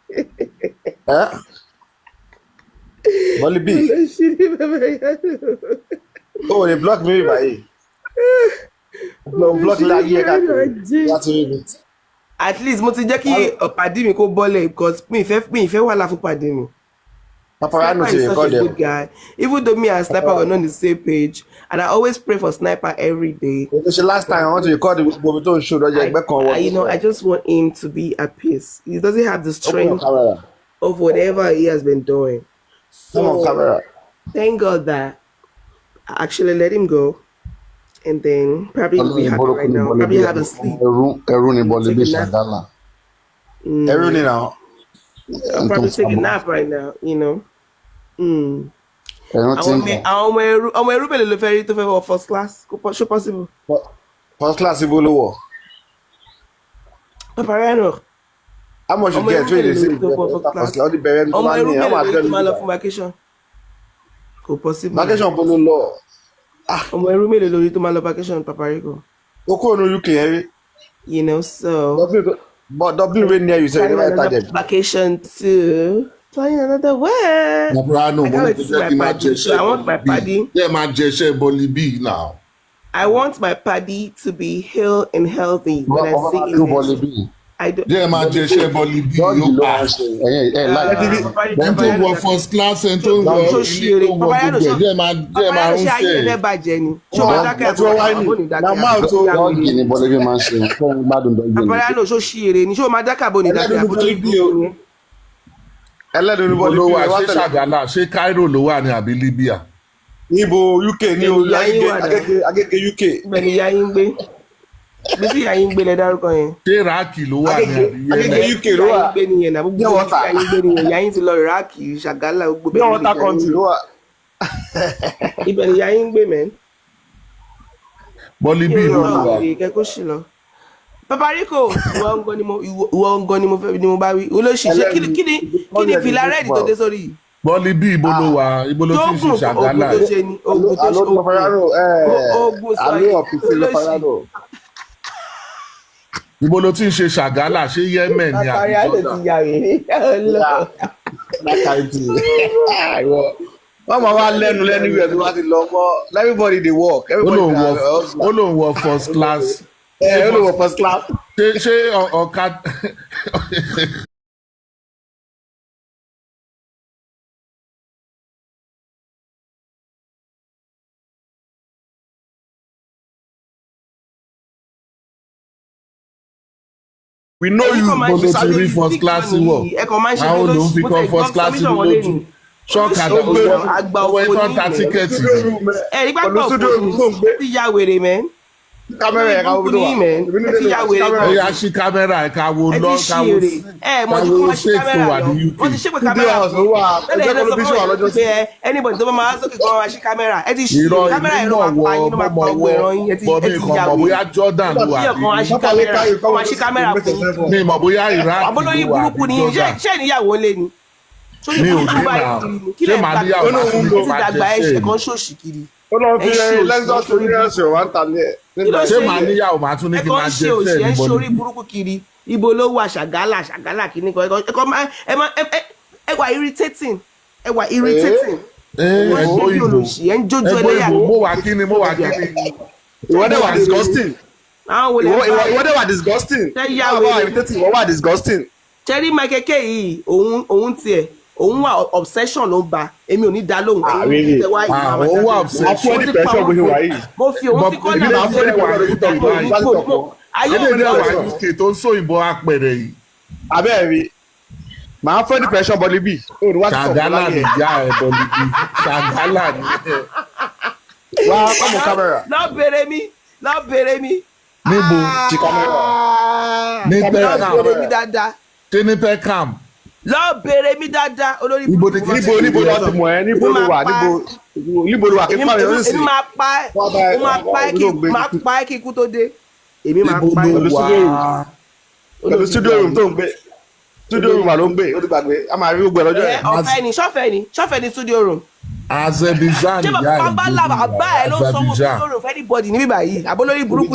Bọ́lí bí. O ò lè block mi báyìí. Block láyé káàkiri láti rí mi. At least mo ti jẹ́ kí pàdé mi kó bọ́lẹ̀ because mi ìfẹ́ wà láfún pàdé mi. Paparaino Sniper ti is such a record good guy. Even though me and Sniper were not on the same page, and I always pray for Sniper every day. Ṣé last time I want to record gbogbo tó ń ṣó lọ́jọ́ ẹgbẹ́ kan wọ́n. I just want him to be at peace. He doesn't have the strength of whatever he has been doing. So thank God that I actually let him go, and then probably he'll be happy right now. Probably have a sleep. Ẹrú ni bọ́lí bí ṣàdálà. Ẹrú ni náà. I'll probably take a nap right now, you know. Ọmọ ẹrú bẹ̀rẹ̀ ló fẹ́ rí tó fẹ́ wọ first class. Ṣé possible? First class ibo ló wọ̀. Paparaino. How much you get? First class. All the bẹ̀rẹ̀ ní tó máa ní. Ọmọ ẹrú bẹ̀rẹ̀ ló máa lọ fún vacation. Kò possible. Vacation bolo lọ. Ọmọ ẹrú mélòó lórí tó máa lọ vacation paparico. O kúrò ní UK yẹn rí. You know, so Dublin wey near you say you planning never another target. vacation too. Planning another where? Paparaino, I can't wait to see my paddy. So I want my paddy. Yeah, my Jeshe Bolibi now. I want my paddy to be healed and healthy when I see Ọba in tó this. bọ̀lì bí. I don't. Yeah, my Jeshe Bolibi. Jọ́ọ̀gì ló wá ṣe ẹ̀yìn láì. Ẹni tó wọ first class, ẹni tó wọ Ṣó ṣeré. ilé tó wọ Paparaino gbogbo ẹ̀. Jẹ́ máa ń ṣe ayé ṣe. ẹ̀fẹ́ bàjẹ́ ni. Ṣé o máa dákẹ́ Ẹ tí wọ́n wá ní. Na máa tó jọ́ọ̀gì ni bọ̀lì bí máa ń ṣe. Fún gbádùn dọ́gbìn. Paparaino ṣó ṣeré ni. Ṣé o máa dákẹ́ àbò ní dákẹ́ àbò lórí burúkú ni. Ẹlẹ́dùn ní Ibo bọ̀lì ló bí wà? wá Ṣé tẹ̀lé. Ṣàgálà? Ṣé Cairo ló wà ní àbí Libya? Níbo UK ní o Agége UK. Ibẹ̀ ni ìyá yín ń gbé. Bí sí ìyá yín ń gbé lẹ dárúkọ yẹn. Ṣé Iraki ló wà ní àbí Agége Yemen? UK ló wà. Ìyá yín gbé nìyẹn náà. Gbogbo Pure ìyá water. yín gbé nìyẹn. Ìyá yín ti lọ Iraki, Ṣàgálà, gbogbo Pure water country ló wà. Ibẹ̀ ni ìyá yín ń gbé mẹ́. Bolibi ló wà. Kẹ́kọ̀ọ́ sì lọ. Paparico, ìwọ ń gan ni mo bá wí. Olóṣìṣẹ́ kí ni fìlà rẹ́ẹ̀dì tó dé sórí yìí? Bolibi ibo ló wà? Ibo ló ti ń ṣe Ṣàgálà? Ogun tó ṣe ni. Ogun tó ṣe Alo Paparaino Ogun sọ alo yìí. ọ̀pìsí ló Paparaino. Ibo ló ti ń ṣe Ṣàgálà? Ṣé Yemen ni àbí Papariano Jordan? ti yà wèrè. Lákàntì. Wọ́n máa wá lẹ́nu ìwé tó bá ti lọ mọ́. Everybody dey work. Ó lóun wọ first class. Ó lò wọ first class. Ṣé ọ̀ka We know you. Mo ló ti rí first class wọ̀? Àwọn ló ń fi kọ́ first class ní lójú. Ṣọ́ọ̀kadà Àgbà owó òfò ẹ̀tọ́ ń ta ní tíkẹ́ẹ̀tì. ẹ̀rí gbàgbọ́ òfò ti ya wèrè mẹ́. Kámẹ́rà ẹ̀ka wo ló wà? Ẹ ti ya wèrè Ó gan. yá sí kámẹ́rà ẹ̀ka wo Ẹ ti lọ ṣí káwo èrè. Mo ti kọ́ wá sí state tó kámẹ́rà wà lọ. ní UK. Wọ́n ti ṣépè Studio kámẹ́rà house ló wà. Tẹ́lẹ̀ Ẹgbẹ́ ẹ̀ lọ sọ kọ́lọ́bíṣọ̀ fún wà mi lọ́jọ́ sí. pé anybody tó bá máa sókè kan wá sí kámẹ́rà. Ẹ ti ṣí Irọ́ kámẹ́rà yẹn ló máa pa yín ló máa pa ọgbọ ẹ̀rọ yín. Ẹ ti bọ̀ mí ya kan mọ̀ wèrè. bóyá Jordan ló wà Kí ọ̀kan wá bí. sí kámẹ́rà kọ́ wá sí kámẹ́rà fún yín. Mi mọ̀ bóyá Iraq Àbólóyìn ló wà burúkú bí ni Jordan. ṣé ìníyàwó lé ni. Mi ò dé náà. Ṣé màá níyàwó máa tún ní kó ti máa dàgbà jẹ ẹ̀ṣẹ̀ ṣé? kan ṣòṣì kiri. Ó lọ fi Ẹ ṣe lẹ́sọ̀ tó ní ẹ̀sìn wà ń talẹ̀. Ṣé màá níyàwó máa tún ní kí ẹ̀kọ́ máa ń jẹ ṣe òṣì ṣé ẹ̀ ní ń ṣe orí Bolibi? burúkú kiri ibo ló wà ṣàgálà kìíní kan ẹ wà irritating ẹ wà irritating Ẹgbó ìbò. ẹ ń jójú Ẹgbó ẹlẹ́yà ìbò. Mo wà kíni. Ìwọ́dẹ̀ wà disgusting. àwọn wọlé Ìwọ́dẹ̀ wà disgusting. Ṣé yá Àwọn wèrè? irritating, ìwọ́ wà disgusting. ṣẹ́rí mákẹ́kẹ́ yìí òun tiẹ̀ òun wà obsession ló ń ba èmi ò ní dá lóhùn really? Òun wà obsession. Wọ́n fún ẹni pressure bó ṣe wà yìí. mo fi òun sí kọ́nà Ìbí máa fẹ́ wà ní ìtọ́jú ayé Ilé òun ìjọba náà UK tó ń sóyìnbó apẹ̀rẹ̀ yìí. Abẹ́ẹ̀rí. Màá fẹ́ ní pressure Bolibi. Ṣàgálà ni ìyá ẹ̀ Bolibi. Ṣàgálà ni. Wá ọmọ kámẹ́rà. lọ bèrè mi Níbo? Ti kámẹ́rà. Ní lọ Peckham. bèrè mi dáadáa Ṣé ní Peckham? lọ bèrè mi dáadáa olórí Ibo ni burúkú. kí- Níbo ló ti mọ̀ ẹ́? Níbo ló wà? Níbo ló wà? Kí fún àwọn èèyàn sì. èmi máa pa ẹ́ Wọ́n bá ẹ- mo máa pa ẹ́ kí olóògbé máa kúkú. pa ẹ́ kí ikú tó dé èmi máa Ibo pa ló ẹ́. wà? Pẹ̀lú studio room tó ń gbé. Studio room wà ló ń gbé. Ó ti gbàgbé. A máa rí gbogbo ẹ̀ lọ́jọ́ Ẹ, yẹn. ọ̀fẹ́ ni studio room. Azerbaijan ṣé ìyá ẹ̀ bàbá ńlá bàbá ẹ ló sanwó Azerbaijan. studio room fẹ́ anybody níbí báyìí àbólórí burúkú